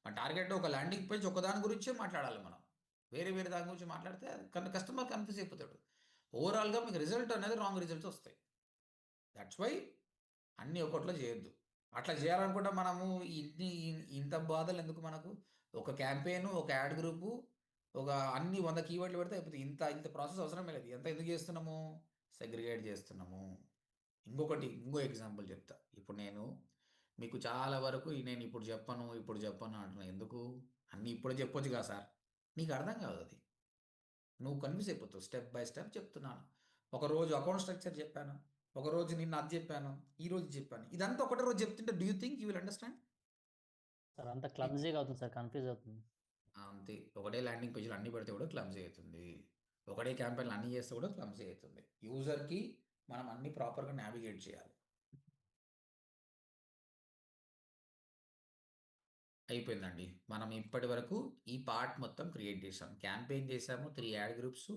మన టార్గెట్ ఒక ల్యాండింగ్ పేజ్ ఒకదాని గురించే మాట్లాడాలి. మనం వేరే దాని గురించి మాట్లాడితే కస్టమర్ కన్ఫ్యూజ్ అయిపోతాడు. ఓవరాల్గా మీకు రిజల్ట్ అనేది రాంగ్ రిజల్ట్స్ వస్తాయి. దట్స్ వై అన్నీ ఒకటిలో చేయొద్దు. అట్లా చేయాలనుకుంటే మనము ఇంత బాధలు ఎందుకు మనకు? ఒక క్యాంపెయిన్, ఒక యాడ్ గ్రూపు, ఒక అన్ని 100 కీవర్డ్లు పెడితే అయిపోతుంది. ఇంత ప్రాసెస్ అవసరమే లేదు. ఎంత ఎందుకు చేస్తున్నాము? సెగ్రిగేట్ చేస్తున్నాము. ఇంకో ఎగ్జాంపుల్ చెప్తా. ఇప్పుడు నేను మీకు చాలా వరకు నేను ఇప్పుడు చెప్పను అంటున్నాను. ఎందుకు? అన్నీ ఇప్పుడే చెప్పొచ్చు కదా సార్, నీకు అర్థం కాదు. అది నువ్వు కన్ఫ్యూజ్ అయిపోతావు. స్టెప్ బై స్టెప్ చెప్తున్నాను. ఒకరోజు అకౌంట్ స్ట్రక్చర్ చెప్పాను, ఒకరోజు నిన్న అది చెప్పాను, ఈ రోజు చెప్పాను. ఇదంతా ఒకటే రోజు చెప్తుంటే do you think you will understand? Sir అంత క్లమ్జీగా అవుతుంది సార్, కన్ఫ్యూజ్ అవుతుంది. అంతే. ఒకటే ల్యాండింగ్ పేజ్లో అన్ని పెడితే కూడా క్లమ్జీ అవుతుంది. ఒకటే క్యాంపెయిన్లు అన్ని చేస్తే కూడా క్లమ్జీ అవుతుంది. యూజర్కి మనం అన్ని ప్రాపర్గా నావిగేట్ చేయాలి. అయిపోయిందండి. మనం ఇప్పటి వరకు ఈ పార్ట్ మొత్తం క్రియేట్ చేసాం. క్యాంపెయిన్ చేసాము, 3 యాడ్ గ్రూప్స్,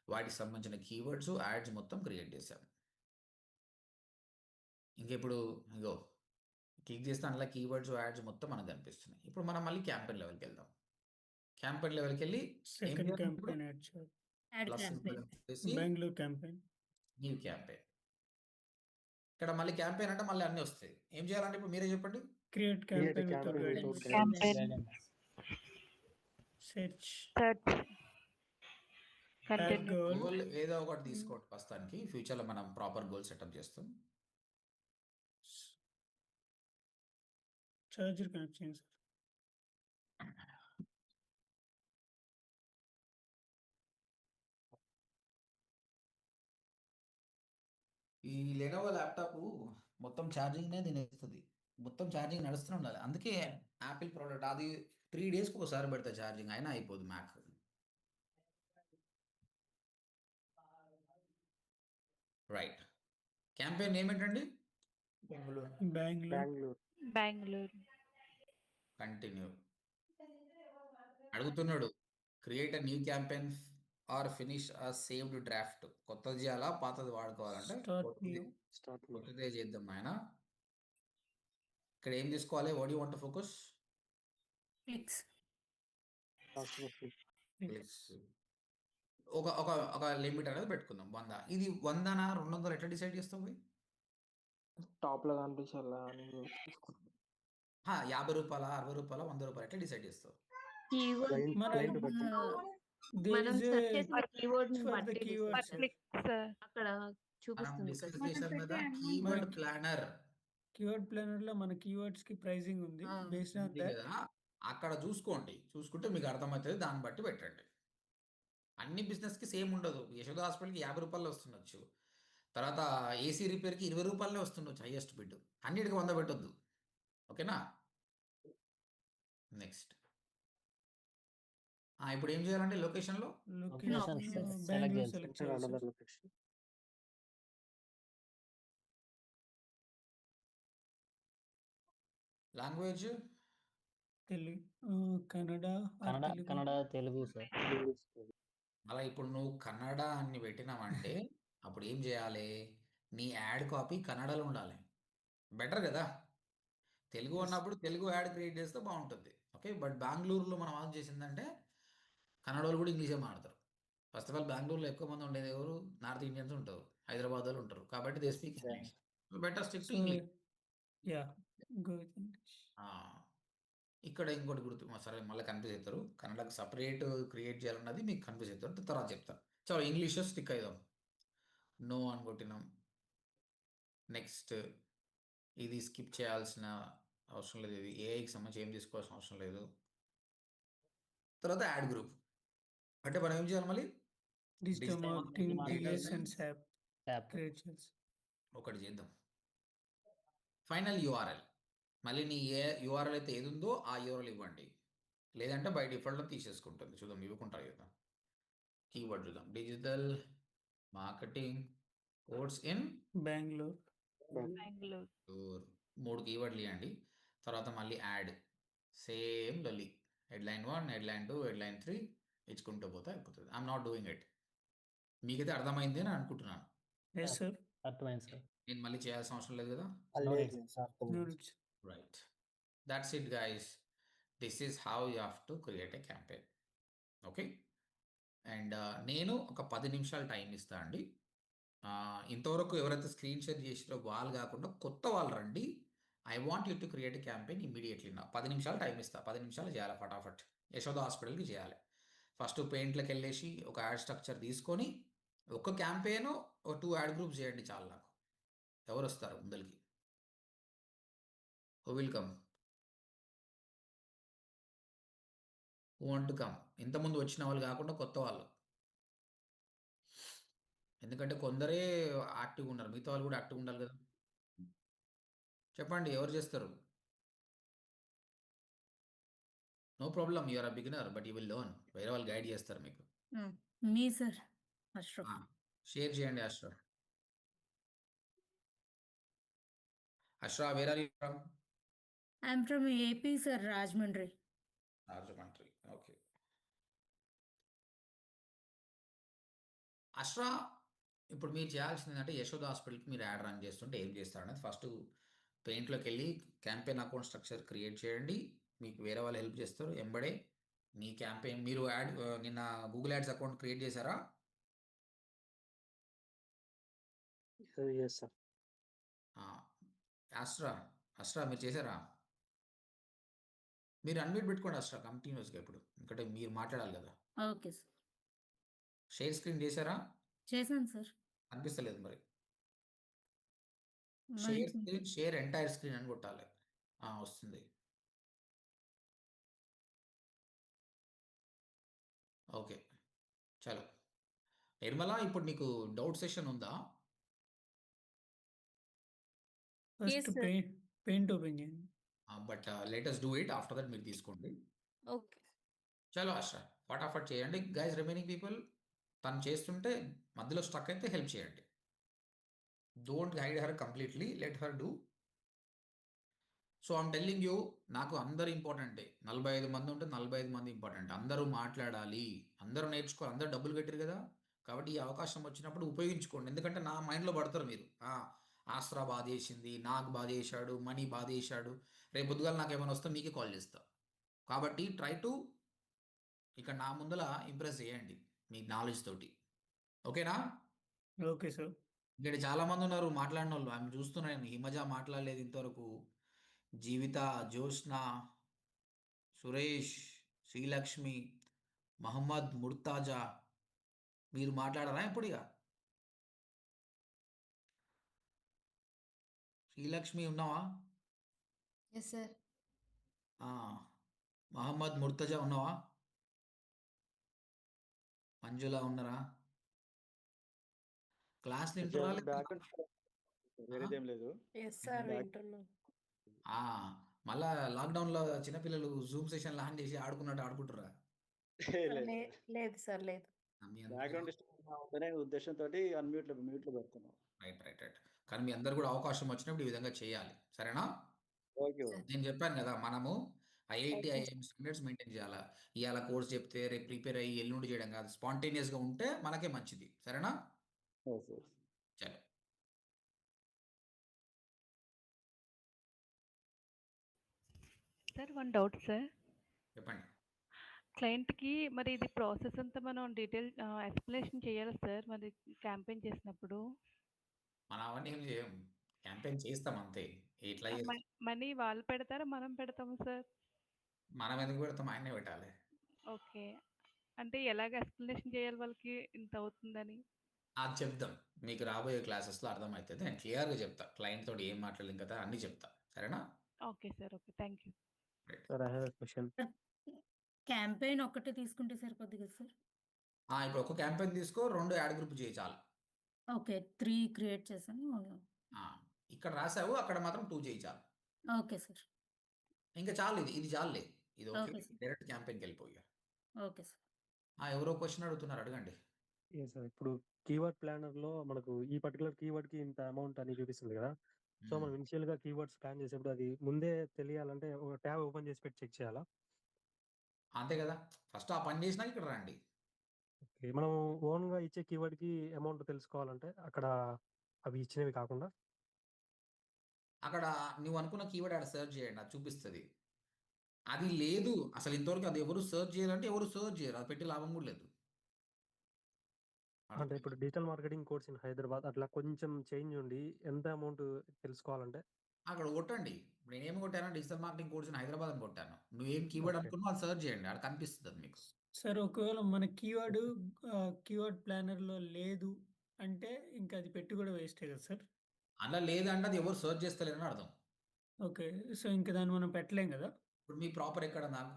వాటికి సంబంధించిన కీవర్డ్స్, యాడ్స్ మొత్తం క్రియేట్ చేసాము. ఇంకెప్పుడు ఇగో క్లిక్ చేస్తే అందులో కీవర్డ్స్, యాడ్స్ మొత్తం మనకు కనిపిస్తున్నాయి. ఇప్పుడు మనం మళ్ళీ క్యాంపెయిన్ లెవెల్కి వెళ్దాం. క్యాంపెయిన్ లెవెల్కి వెళ్ళి సెకండ్ క్యాంపెయిన్ యాడ్ చేయాలి. Bengaluru campaign, new campaign. ఇక్కడ మళ్ళీ క్యాంపెయిన్ అంటే మళ్ళీ అన్నీ వస్తాయి. ఏం చేయాలంటే ఇప్పుడు మీరే చెప్పండి. Create campaign without guidance, search. Add goal goal ఏదో ఒకటి తీసుకోండి ప్రస్తుతానికి. ఫ్యూచర్లో మనం ప్రాపర్ గోల్ సెటప్ చేస్తాం. చార్జర్ కనెక్ట్ చేయండి సార్. ఈ లెనోవో ల్యాప్టాప్ మొత్తం ఛార్జింగ్నే తినేస్తుంది. మొత్తం ఛార్జింగ్ నడుస్తూనే ఉండాలి. అందుకే యాపిల్ ప్రోడక్ట్ అది 3 డేస్కి ఒకసారి పెడతా ఛార్జింగ్, అయినా అయిపోదు మ్యాక్. రైట్. క్యాంపెయిన్ నేమ్ ఏంటండి? బెంగళూరు. బెంగళూరు. కంటిన్యూ. అడుగుతున్నాడు, create a new campaign or finish a saved draft. కొత్తది చేయాలా పాతది వాడుకోవాలంటే స్టార్ట్ న్యూ. కొత్తదే చేద్దాం ఆయన. ఇక్కడ ఏం తీసుకోవాలి? What you want to focus? Clicks. ఒక ఒక ఒక లిమిట్ అనేది పెట్టుకుందాం 100. ఇది 100నా 200 ఎట్లా డిసైడ్ చేస్తావు? టాప్లో కనిపించాలా అని చూసుకుంటాను. 50 రూపాయల, 60 రూపాయల, 100 రూపాయలు ఎట్లా డిసైడ్ చేస్తావు? మనం మనం సెర్చ్ చేసిన keyword for the keywords, sir. అక్కడ మనం చూపిస్తుంది. డిస్కస్ చేసాం కదా కీవర్డ్ ప్లానర్ కీవర్డ్ ప్లానర్ లో మన కీవర్డ్స్ కి ప్రైసింగ్ ఉంది. బేస్డ్ ఆన్ ఉంది దట్ కదా, అక్కడ చూసుకోండి. చూసుకుంటే మీకు అర్థమవుతుంది, దాన్ని బట్టి పెట్టండి. అన్ని బిజినెస్కి సేమ్ ఉండదు. యశోద హాస్పిటల్కి 50 రూపాయలు వస్తుండొచ్చు, తర్వాత ఏసీ రిపేర్కి 20 రూపాయలే వస్తుండొచ్చు హైయెస్ట్ బిడ్. అన్నిటికీ 100 పెట్టొద్దు. ఓకేనా? నెక్స్ట్ ఇప్పుడు ఏం చేయాలంటే లొకేషన్లో Location బెంగళూరు select సెలెక్ట్ చేయాలి. చేయాలి. another location. Language Telugu, Kannada or Kannada Telugu. Kannada Telugu sir. అలా ఇప్పుడు నువ్వు కన్నడ అని పెట్టినావంటే అప్పుడు ఏం చేయాలి? నీ యాడ్ కాపీ కన్నడలో ఉండాలి. బెటర్ కదా. తెలుగు అన్నప్పుడు తెలుగు యాడ్ క్రియేట్ చేస్తే బాగుంటుంది. ఓకే, బట్ బెంగళూరులో మనం ఆన్ చేసిందంటే కన్నడ వాళ్ళు కూడా ఇంగ్లీషే మాట్లాడతారు. ఫస్ట్ ఆఫ్ ఆల్ బెంగళూరులో ఎక్కువ మంది ఉండేది ఎవరు? నార్త్ ఇండియన్స్ ఉంటారు, హైదరాబాద్ వాళ్ళు ఉంటారు. కాబట్టి they speak English. Better stick to So, English. yeah, go with English. ఇక్కడ ఇంకోటి సరే మళ్ళీ కన్ఫ్యూజ్ అవుతారు. కన్నడకు సపరేట్ క్రియేట్ చేయాలన్నది మీకు కన్ఫ్యూజ్ అవుతారు, తర్వాత చెప్తాను. చలో ఇంగ్లీష్ స్టిక్ అయిదాం. నో అని కొట్టినాం. నెక్స్ట్ ఇది స్కిప్ చేయాల్సిన అవసరం లేదు. ఇది ఏఐకి సంబంధించి ఏం తీసుకోవాల్సిన అవసరం లేదు. తర్వాత యాడ్ గ్రూప్ అంటే మనం ఏం చేయాలి? మళ్ళీ Digital marketing, TLS and SAP tap create చేయాలి. ఒకటి చేద్దాం. ఫైనల్ యూఆర్ఎల్ మళ్ళీ నీ ఏ యూఆర్ఎల్ అయితే ఏది ఉందో ఆ యూఆర్ఎల్ ఇవ్వండి. లేదంటే బై డిఫాల్ట్లో తీసేసుకుంటుంది. చూద్దాం, ఇవ్వకుంటారు కదా. కీవర్డ్ చూద్దాం. Digital marketing course in Bengaluru. 3 కీవర్డ్లు ఇవ్వండి. తర్వాత మళ్ళీ యాడ్ సేమ్ లొల్లి. హెడ్లైన్ 1, హెడ్లైన్ 2, హెడ్లైన్ 3 ఇచ్చుకుంటూ పోతే అయిపోతుంది. I'm not doing it. మీకైతే అర్థమైంది అని అనుకుంటున్నాను. Yes, sir. అర్థమైంది సార్. నేను మళ్ళీ చేయాల్సిన అవసరం లేదు కదా. No, అర్థమైంది. it's Right. That's it, guys. This is how you have to create a campaign. Okay. And నేను ఒక 10 నిమిషాలు టైం ఇస్తా అండి. ఇంతవరకు ఎవరైతే స్క్రీన్ షేర్ చేసిరో వాళ్ళు కాకుండా కొత్త వాళ్ళు రండి. I want you to create a campaign immediately. నా 10 నిమిషాలు టైం ఇస్తా. 10 నిమిషాలు చేయాలి ఫటాఫట్. యశోద హాస్పిటల్కి చేయాలి. ఫస్ట్ పెయింట్లోకి వెళ్ళేసి ఒక యాడ్ స్ట్రక్చర్ తీసుకొని ఒక క్యాంపెయిన్, ఒక 2 యాడ్ గ్రూప్స్ చేయండి చాలు. నాకు ఎవరు వస్తారు ముందరికి? Who will come? Who want to come? ఇంతకుముందు వచ్చిన వాళ్ళు కాకుండా కొత్త వాళ్ళు. ఎందుకంటే కొందరే యాక్టివ్గా ఉన్నారు, మిగతా వాళ్ళు కూడా యాక్టివ్ ఉండాలి కదా. చెప్పండి ఎవరు చేస్తారు? No problem, you're a beginner but you will learn. వేరే వాళ్ళు గైడ్ చేస్తారు మీకు. మీ సార్ అష్రఫ్. షేర్ చేయండి Ashraf. Ashraf, where are you from? I'm from AP sir, Rajahmundry. Rajahmundry. Okay. అష్రా, ఇప్పుడు మీరు చేయాల్సింది ఏంటంటే యశోద హాస్పిటల్కి మీరు యాడ్ రన్ చేస్తుంటే ఏం చేస్తారనేది ఫస్ట్ పెయింట్లోకి వెళ్ళి క్యాంపెయిన్ అకౌంట్ స్ట్రక్చర్ క్రియేట్ చేయండి. మీకు వేరే వాళ్ళు హెల్ప్ చేస్తారు. ఎంబడే మీ క్యాంపెయిన్ మీరు యాడ్ నిన్న గూగుల్ యాడ్స్ అకౌంట్ క్రియేట్ చేశారా? Yes, sir. అష్రా మీరు చేశారా? మీరు అన్మ్యూట్ పెట్టుకోండి అష్రా కంటిన్యూస్గా ఇప్పుడు, ఎందుకంటే మీరు మాట్లాడాలి కదా. Okay sir. షేర్ స్క్రీన్ చేశారా? చేశాను సార్. అనిపిస్తలేదు మరి. మరి share screen, share entire screen అని కొట్టాలి. వస్తుంది. ఓకే. చలో. నిర్మల, ఇప్పుడు నీకు డౌట్ సెషన్ ఉందా? First sir. పెయింట్ ఓపెన్ చేయండి. But let us do it. After that మీరు తీసుకోండి. ఓకే. చలో ఆశా, ఫటాఫట్ చేయండి గైస్. రిమైనింగ్ పీపుల్ తను చేస్తుంటే మధ్యలో స్టక్ అయితే హెల్ప్ చేయండి. Don't guide her completely, let her do. So I'm telling you, నాకు అందరు ఇంపార్టెంటే. 45 మంది ఉంటే 45 మంది ఇంపార్టెంట్. అందరూ మాట్లాడాలి, అందరూ నేర్చుకోవాలి. అందరూ డబ్బులు కట్టారు కదా, కాబట్టి ఈ అవకాశం వచ్చినప్పుడు ఉపయోగించుకోండి. ఎందుకంటే నా మైండ్లో పడతారు మీరు. ఆస్రా బాధ చేసింది, నాకు బాధ చేశాడు, మనీ బాధ చేశాడు, రేపు పొద్దుగాల నాకు ఏమైనా వస్తే మీకే కాల్ చేస్తా. కాబట్టి ట్రై టు ఇక్కడ నా ముందల ఇంప్రెస్ చేయండి మీ నాలెడ్జ్ తోటి. ఓకేనా? Okay sir. ఇక్కడ చాలా మంది ఉన్నారు మాట్లాడిన వాళ్ళు. ఆమె చూస్తున్నాను. హిమజ మాట్లాడలేదు ఇంతవరకు, జీవిత, జ్యోత్స్న, సురేష్, శ్రీలక్ష్మి, మహమ్మద్ ముర్తాజా. మీరు మాట్లాడరా ఇప్పుడు? ఇక శ్రీలక్ష్మి ఉన్నావా? Yes sir. మహమ్మద్ ముర్తజా ఉన్నావా? మంజుల ఉన్నారా? క్లాస్ వింటురా? వేరేదేం లేదు. ఎస్ సార్, వింటున్నాం. మళ్ళా లాక్డౌన్లో చిన్నపిల్లలు జూమ్ సెషన్ ఆన్ చేసి ఆడుకున్నట్టు ఆడుకుంటారా? లేదు సార్, లేదు. బ్యాక్గ్రౌండ్ డిస్టర్బెన్స్ ఉందనే ఉద్దేశంతో మ్యూట్లో పెడుతున్నాం. Right right right. కానీ మీ అందరు కూడా అవకాశం వచ్చినప్పుడు ఈ విధంగా చేయాలి, సరేనా? ఓకే. నేను చెప్పాను కదా, మనము IIT, Okay. IIM standards maintain చేయాలా. ఇవాళ కోర్స్ చెప్తే రేపు ప్రిపేర్ అయ్యి ఎల్లుండి చేయడం కాదు. స్పాంటేనియస్గా ఉంటే మనకే మంచిది, సరేనా? చలో. Sir, one doubt sir. చెప్పండి. క్లయింట్కి మరి ఇది ప్రాసెస్ అంతా మనం డీటెయిల్ ఎక్స్ప్లెనేషన్ చేయాలి సార్, మరి క్యాంపెయిన్ చేసినప్పుడు. మనం అవన్నీ ఏం చేయం, క్యాంపెయిన్ చేస్తాం అంతే. ఇట్లా మనీ వాళ్ళు పెడతారా మనం పెడతాము సార్? మనం ఎందుకు పెడతాం, ఆయనే పెట్టాలి. ఓకే. అంటే ఎలాగ ఎక్స్ప్లెనేషన్ చేయాలి వాళ్ళకి ఇంత అవుతుందని? అది చెప్తాం మీకు రాబోయే క్లాసెస్లో అర్థమవుతుంది. నేను క్లియర్గా చెప్తా, క్లయింట్ తోటి ఏం మాట్లాడలేం కదా అన్నీ చెప్తా, సరేనా? Okay sir. Okay, thank you. Sir I have a question. Campaign ఒక్కటే తీసుకుంటే సరిపోద్ది కదా సార్? ఇప్పుడు ఒక క్యాంపెయిన్ తీసుకో, 2 యాడ్ గ్రూప్ చేయి చాలు. ఓకే, 3 క్రియేట్ చేశాను. ఇక్కడ రాసావు, అక్కడ మాత్రం 2 చేయి చాలు. Okay sir. ఇంకా చాలు, ఇది చాలులే. ఇది ఓకే. Okay sir. డైరెక్ట్ క్యాంపెయిన్కి వెళ్ళిపోయా. Okay sir. ఎవరో క్వశ్చన్ అడుగుతున్నారు, అడగండి. సార్, ఇప్పుడు కీవర్డ్ ప్లానర్లో మనకు ఈ పర్టికులర్ కీవర్డ్కి ఇంత అమౌంట్ అని చూపిస్తుంది కదా. సో మనం ఇనిషియల్గా కీవర్డ్స్ ప్లాన్ చేసేప్పుడు అది ముందే తెలియాలంటే ఒక ట్యాబ్ ఓపెన్ చేసి పెట్టి చెక్ చేయాలా? అంతే కదా, ఫస్ట్ ఆ పని చేసినా ఇక్కడ రండి. ఓకే, మనం ఓన్గా ఇచ్చే కీవర్డ్కి అమౌంట్ తెలుసుకోవాలంటే అక్కడ అవి ఇచ్చినవి కాకుండా అక్కడ నువ్వు అనుకున్న కీవర్డ్ ఆడ సెర్చ్ చేయండి, అది చూపిస్తుంది. అది లేదు అసలు ఇంతవరకు, అది ఎవరు సెర్చ్ చేయాలంటే ఎవరు సెర్చ్ చేయరు, అది పెట్టి లాభం కూడా లేదు. అంటే ఇప్పుడు digital marketing course in Hyderabad అట్లా కొంచెం చేంజ్ ఉండి ఎంత అమౌంట్ తెలుసుకోవాలంటే అక్కడ కొట్టండి. ఇప్పుడు నేనేం కొట్టాను, digital marketing course in Hyderabad అని కొట్టాను. నువ్వేం కీవర్డ్ అనుకున్నావు అది సెర్చ్ చేయండి, అక్కడ కనిపిస్తుంది అది మీకు. సార్, ఒకవేళ మన కీవర్డ్ ప్లానర్లో లేదు అంటే ఇంకా అది పెట్టి కూడా వేస్టే కదా సార్? అలా లేదంటే అది ఎవరు సెర్చ్ చేస్తలేరని అర్థం. ఓకే, సో ఇంకా దాన్ని మనం పెట్టలేం కదా. ఇప్పుడు మీ ప్రాపర్ ఎక్కడ నాకు?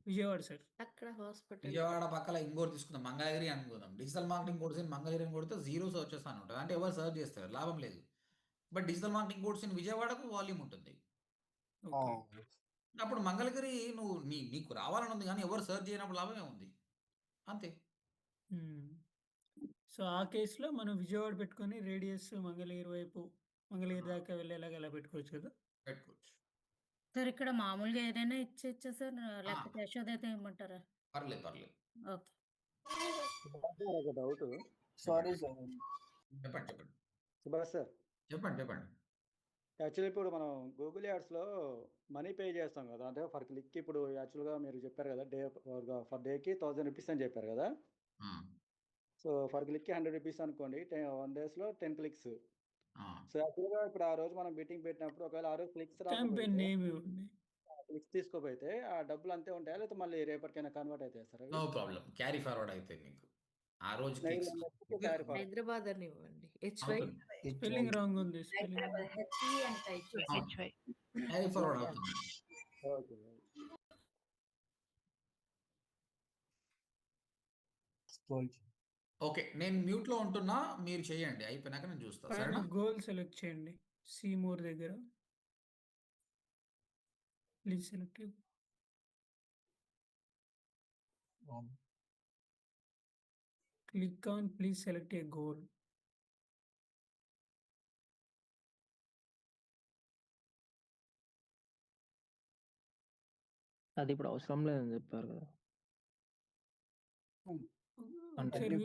విజయవాడ సార్. అక్కడ హాస్పిటల్. విజయవాడ పక్కల ఇంకోటి తీసుకుందాం, మంగళగిరి అనుకుందాం. Digital marketing course in Mangalagiri అని కొడితే 0 సెర్చెస్ అని ఉంటుంది, అంటే ఎవరు సెర్చ్ చేస్తారు, లాభం లేదు. But digital marketing course in విజయవాడకు వాల్యూమ్ ఉంటుంది. అప్పుడు మంగళగిరి నువ్వు నీకు రావాలని ఉంది, కానీ ఎవరు సెర్చ్ చేయనప్పుడు లాభమే ఉంది, అంతే. సో ఆ కేసులో మనం విజయవాడ పెట్టుకొని రేడియస్ మంగళగిరి వైపు, మంగళగిరి దాకా వెళ్ళేలాగా ఎలా పెట్టుకోవచ్చు కదా? పెట్టుకోవచ్చు సార్, ఇక్కడ మామూలుగా ఏదైనా ఇచ్చేచ్చా సార్, లేకపోతే యశోద అయితే ఇమ్మంటారా? పర్లేదు పర్లేదు. ఓకే. ఒక డౌట్. Sorry sir. చెప్పండి చెప్పండి సుభాష్ సార్, చెప్పండి చెప్పండి. యాక్చువల్లీ ఇప్పుడు మనం గూగుల్ యాడ్స్లో మనీ పే చేస్తాం కదా, అంటే ఫర్ క్లిక్. ఇప్పుడు యాక్చువల్గా మీరు చెప్పారు కదా, ఫర్ డేకి 1000 రూపీస్ అని చెప్పారు కదా. సో ఫర్ క్లిక్కి 100 రూపీస్ అనుకోండి, 1 డేస్లో 10 క్లిక్స్. సో యాక్చువల్గా ఇప్పుడు ఆ రోజు మనం బెట్టింగ్ పెట్టినప్పుడు ఒకవేళ ఆ రోజు క్లిక్స్ క్లిక్స్ తీసుకోపోతే ఆ డబ్బులు అంతే ఉంటాయా, లేకపోతే మళ్ళీ రేపటికైనా కన్వర్ట్ అవుతాయి sir? No problem, carry forward అయితే మీకు ఆ రోజుకి నైల్ extra మెంబర్స్కి శారీ ఫార్మల్. హైదరాబాద్ అని ఇవ్వండి. హెచ్వై అవుతుంది. స్పెల్లింగ్ రాంగ్ ఉంది. స్పెల్లింగ్ అవును. హెచ్వై క్యారీ ఫార్వర్డ్ అవుతుంది. ఓకే. ఓకే, నేను మ్యూట్లో ఉంటున్నా, మీరు చేయండి, అయిపోయినాక నేను చూస్తా, పైన సరేనా? గోల్ సెలెక్ట్ చేయండి. సీ మోర్ దగ్గర please select click on please select A goal. అది ఇప్పుడు అవసరం లేదని చెప్పారు కదా. అంటే ఒకసారి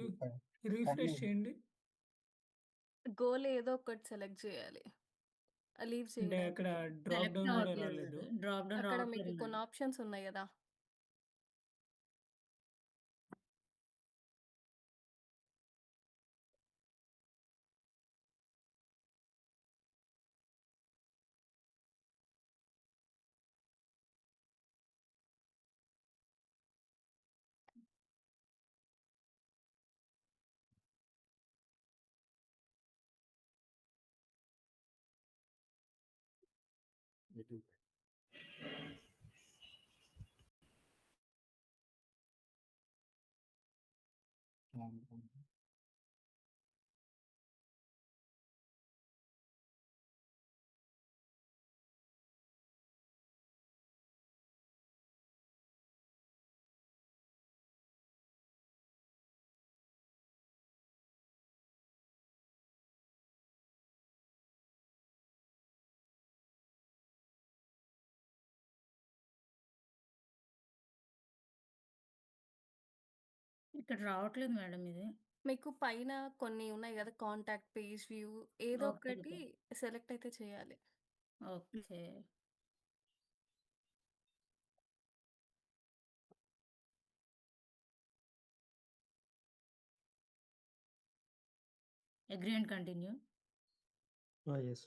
రీఫ్రెష్ చేయండి. గోల్ ఏదో ఒకటి సెలెక్ట్ చేయాలి. లీవ్ అంటే అక్కడ చేయడానికి. డ్రాప్ సెలెక్ట్ డౌన్ కూడా అవ్వట్లేదు రాలేదు. అది. డ్రాప్ డౌన్ అక్కడ మీకు రావట్లేదు కొన్ని మేడం. ఆప్షన్స్ ఉన్నాయి కదా. ఇక్కడ రావట్లేదు మేడం ఇది. మీకు పైన కొన్ని ఉన్నాయి కదా, కాంటాక్ట్, పేజ్ వ్యూ, ఏదో ఓకే. ఒకటి సెలెక్ట్ అయితే చేయాలి. Okay. Agree and continue. Yes.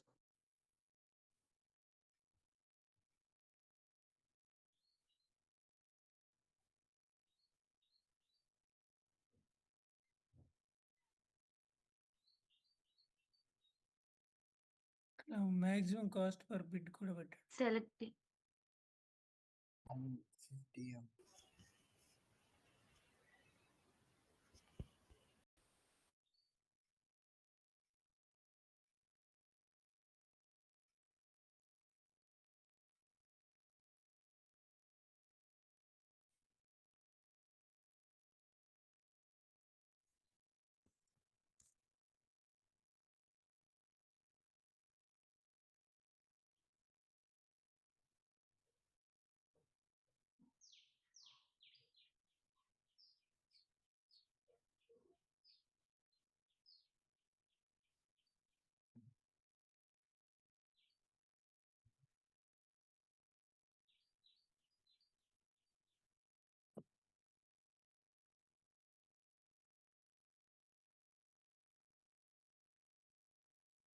Maximum cost per bid కూడా పెట్టండి. సెలెక్ట్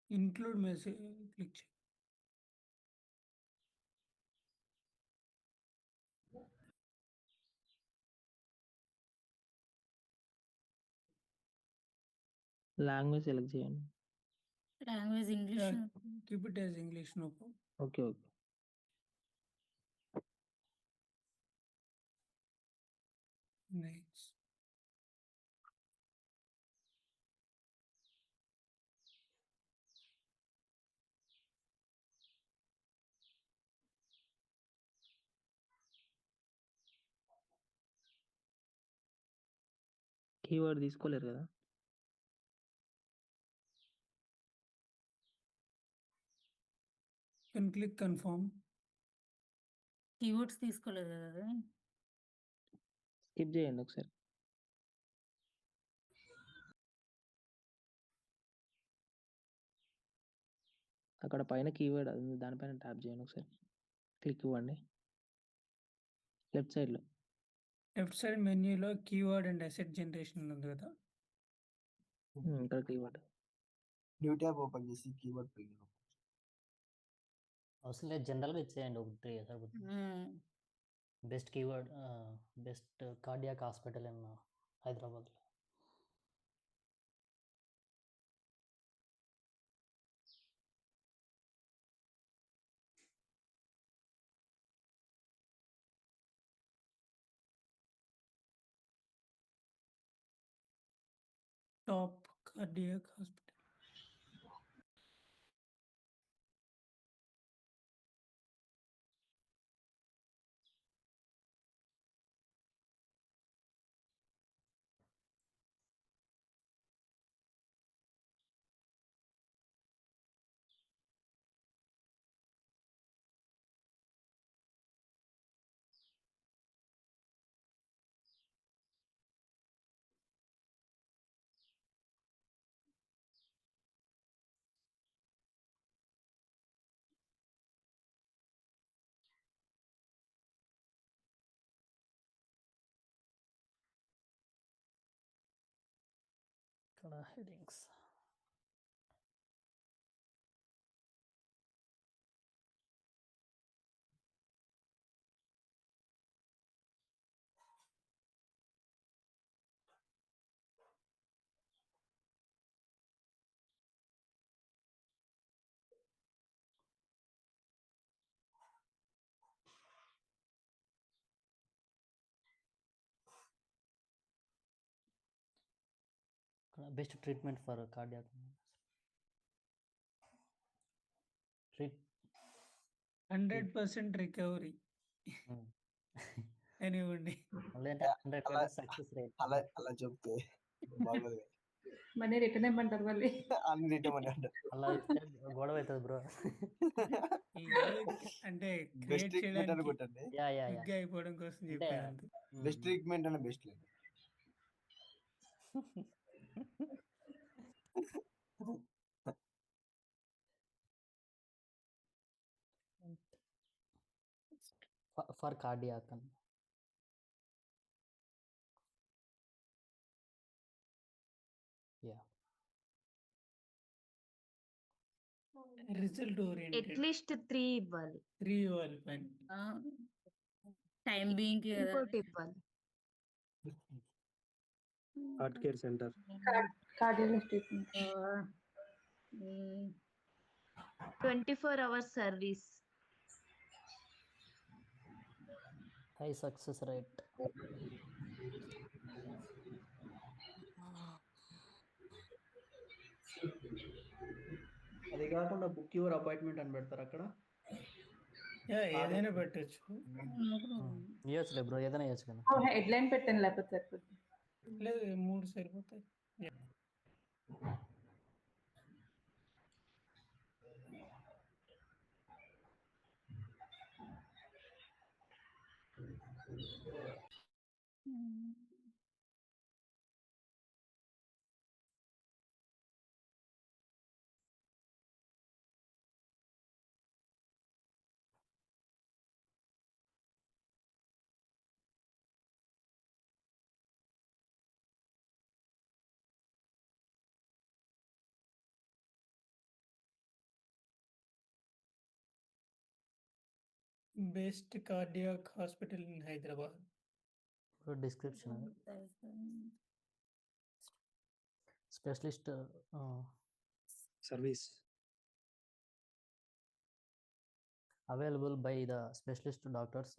ఇంక్లూడ్ మెసేజ్ క్లిక్ చేయండి. లాంగ్వేజ్ సెలెక్ట్ చేయండి. Language English. Keep it as English, no problem. Okay. Okay. Nice. Keyword తీసుకోలేరు కదా. Can click confirm. కీవర్డ్స్ తీసుకోలేదు కదా అది. Skip చేయండి ఒకసారి. అక్కడ పైన కీవర్డ్ అది ఉంది, దానిపైన ట్యాప్ చేయండి ఒకసారి. క్లిక్ ఇవ్వండి లెఫ్ట్ సైడ్లో. లెఫ్ట్ సైడ్ మెన్యూలో కీవర్డ్ అండ్ అసెట్ జనరేషన్ ఉంది కదా. ఇక్కడ కీవర్డ్ న్యూ ట్యాబ్ ఓపెన్ చేసి కీవర్డ్ ప్రింట్ అవసరం లేదు, జనరల్గా ఇచ్చేయండి ఒకటి సరిపోతుంది. Best keyword, best cardiac hospital in హైదరాబాద్లో. Top cardiac hospital. ఇక్కడ headings. Best treatment for cardiac. Treat 100% recovery అనివ్వండి. అంటే 100% సక్సెస్ రేట్. అలా చెప్తే బాగోదు. మనీ రిటర్న్ ఇవ్వమంటారు మళ్ళీ. అన్ని రిటర్న్ మనీ అంటారు. అలా ఇస్తే గొడవ అవుతుంది బ్రో. అంటే బెస్ట్ క్రియేట్ ట్రీట్మెంట్ చేయడానికి అనుకుంటండి. క్విక్గా అయిపోవడం కోసం అంటే చెప్పాను అంతే. బెస్ట్ ట్రీట్మెంట్ అనే బెస్ట్ లేదు. ఫర్ కార్డియాక్ అని. యా. రిజల్ట్ ఓరియంటెడ్ అట్లీస్ట్ 3 ఇవ్వాలి. 3 ఇవ్వాలి పని. టైం బీయింగ్ ఇంకోటి ఇవ్వాలి. Heart care centre. Cardiologist treatment. 24 hours service. High success rate. అది కాకుండా బుక్ యువర్ అపాయింట్మెంట్ అని పెడతారు అక్కడ. ఏదైనా పెట్టచ్చు. ఇవ్వచ్చులే బ్రో, ఏదైనా ఇవ్వచ్చు కదా. హెడ్లైన్ పెట్టండి లేకపోతే సరిపోతుంది. లేదు 3 సరిపోతాయి. Best cardiac hospital in Hyderabad. Description specialist service available by the specialist doctors.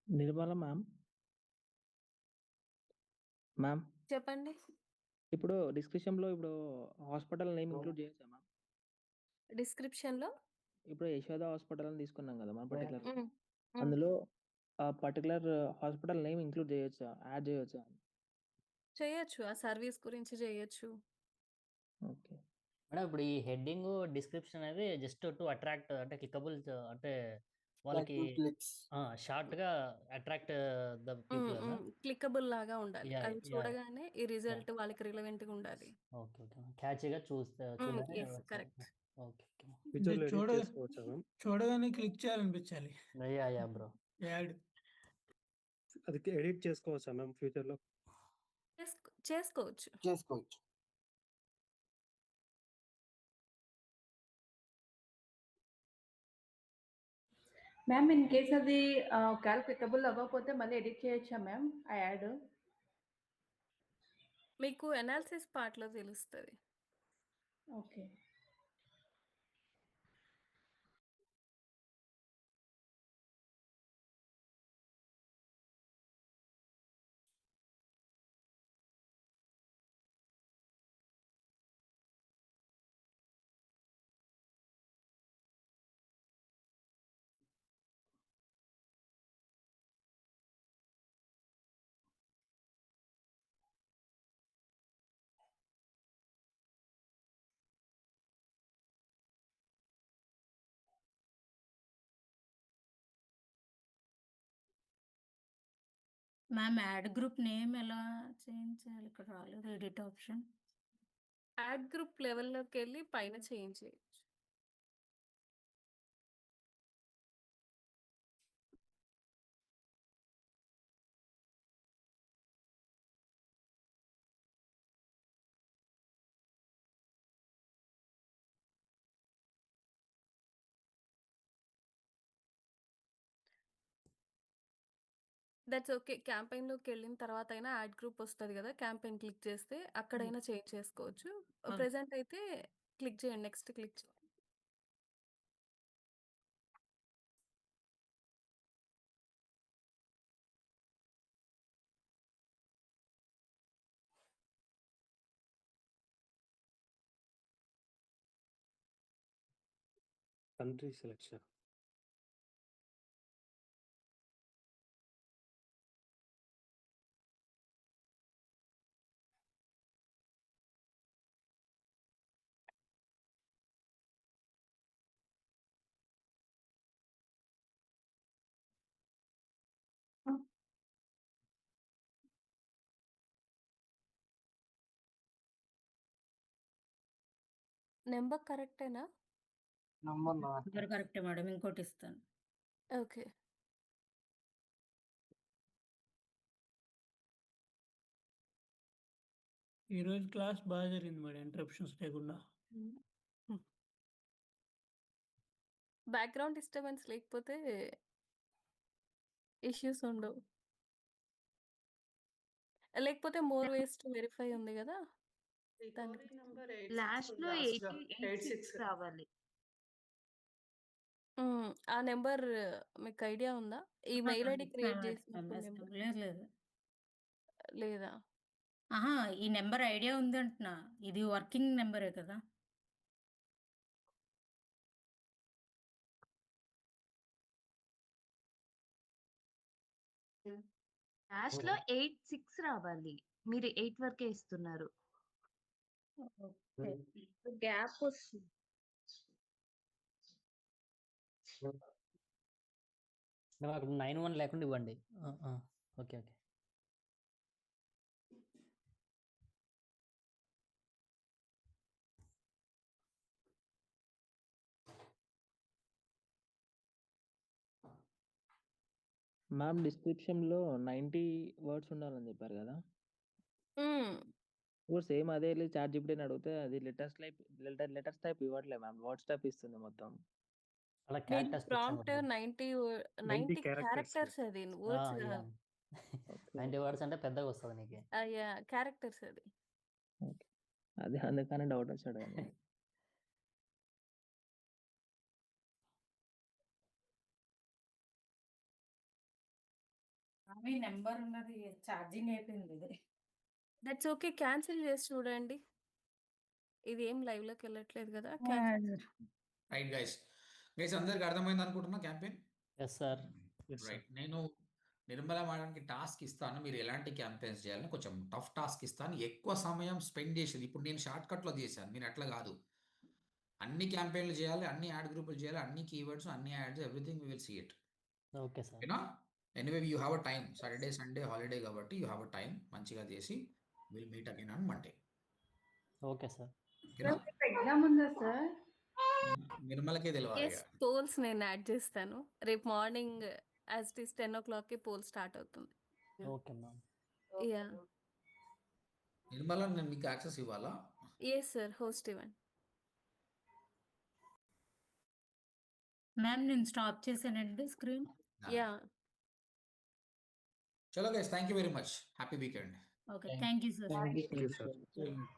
Nirmala ma'am, చెప్పండి. ఇప్పుడు డిస్క్రిప్షన్లో ఇప్పుడు హాస్పిటల్ నేమ్ ఇంక్లూడ్ చేయొచ్చా మ్యామ్? డిస్క్రిప్షన్‌లో ఇప్పుడు యశోద హాస్పిటల్ అని తీసుకున్నాం కదా మనం పర్టికులర్, హ్మ్. హ్మ్. అందులో ఆ పర్టికులర్ హాస్పిటల్ నేమ్ ఇంక్లూడ్ చేయొచ్చా, యాడ్ చేయొచ్చా? చేయొచ్చు. ఆ సర్వీస్ గురించి చేయొచ్చు. ఓకే. మేడం ఇప్పుడు ఈ హెడ్డింగ్ డిస్క్రిప్షన్ అనేది జస్ట్ టు అట్రాక్ట్, అంటే క్లికబుల్, అంటే వాళ్ళకి క్లిక్స్. షార్ట్గా అట్రాక్ట్ ద పీపుల్ కదా. క్లిక్కబుల్ లాగా ఉండాలి. యా అది యా చూడగానే ఈ రిజల్ట్ వాళ్ళకి రిలవెంట్‌గా ఉండాలి. ఓకే ఓకే క్యాచీగా చూడగానే యెస్, వస్తుంది. కరెక్ట్. ఓకే ఓకే అంటే ఫ్యూచర్లో ఎడిట్ చేసుకోవచ్చా మ్యామ్? చూడగానే క్లిక్ చేయాలనిపించాలి. Yeah bro. యాడ్ అది ఎడిట్ చేసుకోవచ్చా మ్యామ్ ఫ్యూచర్లో? చేసుకోవచ్చు. చేసుకోవచ్చు. మ్యామ్ ఇన్ కేస్ అది ఒకవేళ క్లికబుల్ అవ్వకపోతే మళ్ళీ ఎడిట్ చేయొచ్చా మ్యామ్ ఆ యాడ్? మీకు అనాలిసిస్ పార్ట్‌లో తెలుస్తది. Okay. Ma'am add group name ఎలా చేంజ్ చేయాలి? ఇక్కడ రాలేదు ఎడిట్ ఆప్షన్. యాడ్ గ్రూప్ లెవెల్‌లోకెళ్ళి పైన చేంజ్ చేయొచ్చు. That's okay. క్యాంపెయిన్‌లోకెళ్ళిన తర్వాత అయినా యాడ్ గ్రూప్ వస్తది గదా! క్యాంపెయిన్ క్లిక్ చేస్తే అక్కడైనా చేంజ్ చేసుకోవచ్చు. ప్రెజెంట్ అయితే క్లిక్ చేయండి. నెక్స్ట్ క్లిక్ చేయండి. Country selection. నంబర్ కరెక్టేనా? నంబర్ నాట్ నెంబర్ కరెక్టే మేడం. ఇంకోటి ఇస్తాను. ఓకే. ఈరోజు క్లాస్ బాగా జరిగింది మేడం, ఇంటరప్షన్స్ లేకుండా. బ్యాక్‌గ్రౌండ్ డిస్టర్బెన్స్ లేకపోతే ఇష్యూస్ ఉండవు. లేకపోతే మోర్ వేస్ టు వెరిఫై ఉంది గదా! దాన్ని రికవరీ నంబర్ లాస్ట్‌లో 86 86 రావాలి. ఆ నంబర్ మీకు ఐడియా ఉందా? ఈ మెయిల్ ఐడీ క్రియేట్ చేసినప్పుడు ఎంఎస్ నంబర్ లేదు లేదు. లేదా? ఆహా! ఈ నెంబర్ ఐడియా ఉంది అంటున్నా. ఇది వర్కింగ్ నెంబరే కదా! లాస్ట్‌లో 86 రావాలి. మీరు 8 వరకే ఇస్తున్నారు. ఓకే. గ్యాప్ వస్తుంది. మేడం అక్కడ 91 లేకుండా ఇవ్వండి. ఓకే. ఓకే. మ్యామ్ డిస్క్రిప్షన్‌లో 90 వర్డ్స్ ఉండాలని చెప్పారు కదా! హ్మ్. ఇప్పుడు సేమ్ అదే ఎళ్లి చాట్‌జీపీటీని అడిగితే అది లెటర్స్ టైప్ ఇవ్వట్లే మ్యామ్. వర్డ్స్ టైప్ ఇస్తుంది మొత్తం. అలా దీనికి క్యారెక్టర్స్ ప్రాంప్ట్ పిచ్చండి. 90 క్యారెక్టర్స్. క్యారెక్టర్స్ అది. Words yeah! కాదు. ఓకే. 90 వర్డ్స్ అంటే పెద్దగా వస్తది నీకు. యాహ్! క్యారెక్టర్స్ అది. ఓకే. అదే అందుకనే డౌట్ వచ్చి అడిగాను. ఆమె నెంబర్ ఉన్నది ఛార్జింగ్ అయిపోయింది ఇది. That's okay. క్యాన్సిల్ చేసి చూడండి. ఇది ఏం లైవ్‌లోకి వెళ్ళట్లేదు కదా! క్యాన్సిల్. Right guys. అందరికి అర్థమైంది అనుకుంటున్నా క్యాంపెయిన్. Yes sir. రైట్. నేను నిర్మల మేడంకి టాస్క్ ఇస్తాను. మీరు ఎలాంటి క్యాంపెయిన్స్ చేయాలని కొంచెం టఫ్ టాస్క్ ఇస్తాను. ఎక్కువ సమయం స్పెండ్ చేసేది. ఇప్పుడు నేను షార్ట్ కట్‌లో చేశాను. మీరు అట్లా కాదు. అన్ని క్యాంపెయిన్‌లు చేయాలి, అన్ని యాడ్ గ్రూపులు చేయాలి, అన్ని కీవర్డ్స్, అన్ని ads, everything we will see it. Okay sir. ఓకేనా? Anyway you have a time. Saturday, Sunday holiday కాబట్టి యూ హావ్ అ టైమ్. మంచిగా చేసి will meet again on Monday. Okay sir. ఓకేనా? సార్ రేపు ఎగ్జామ్ ఉందా సార్? నిర్మలకే తెలవాలి యెస్. ఇక. పోల్స్ నేను యాడ్ చేస్తాను. రేపు మార్నింగ్ యాజ్ ఇట్ ఈస్ 10:00కి పోల్ స్టార్ట్ అవుతుంది. Okay ma'am. యాహ్! నిర్మల నేను మీకు యాక్సెస్ ఇవ్వాలా? Yes sir. హోస్ట్ ఇవ్వండి. మ్యామ్ నేను స్టాప్ చేశానండి స్క్రీన్. యా చలో guys, thank you very much. Happy weekend. Okay. Thank you sir. Thank you Thank you, sir. sir.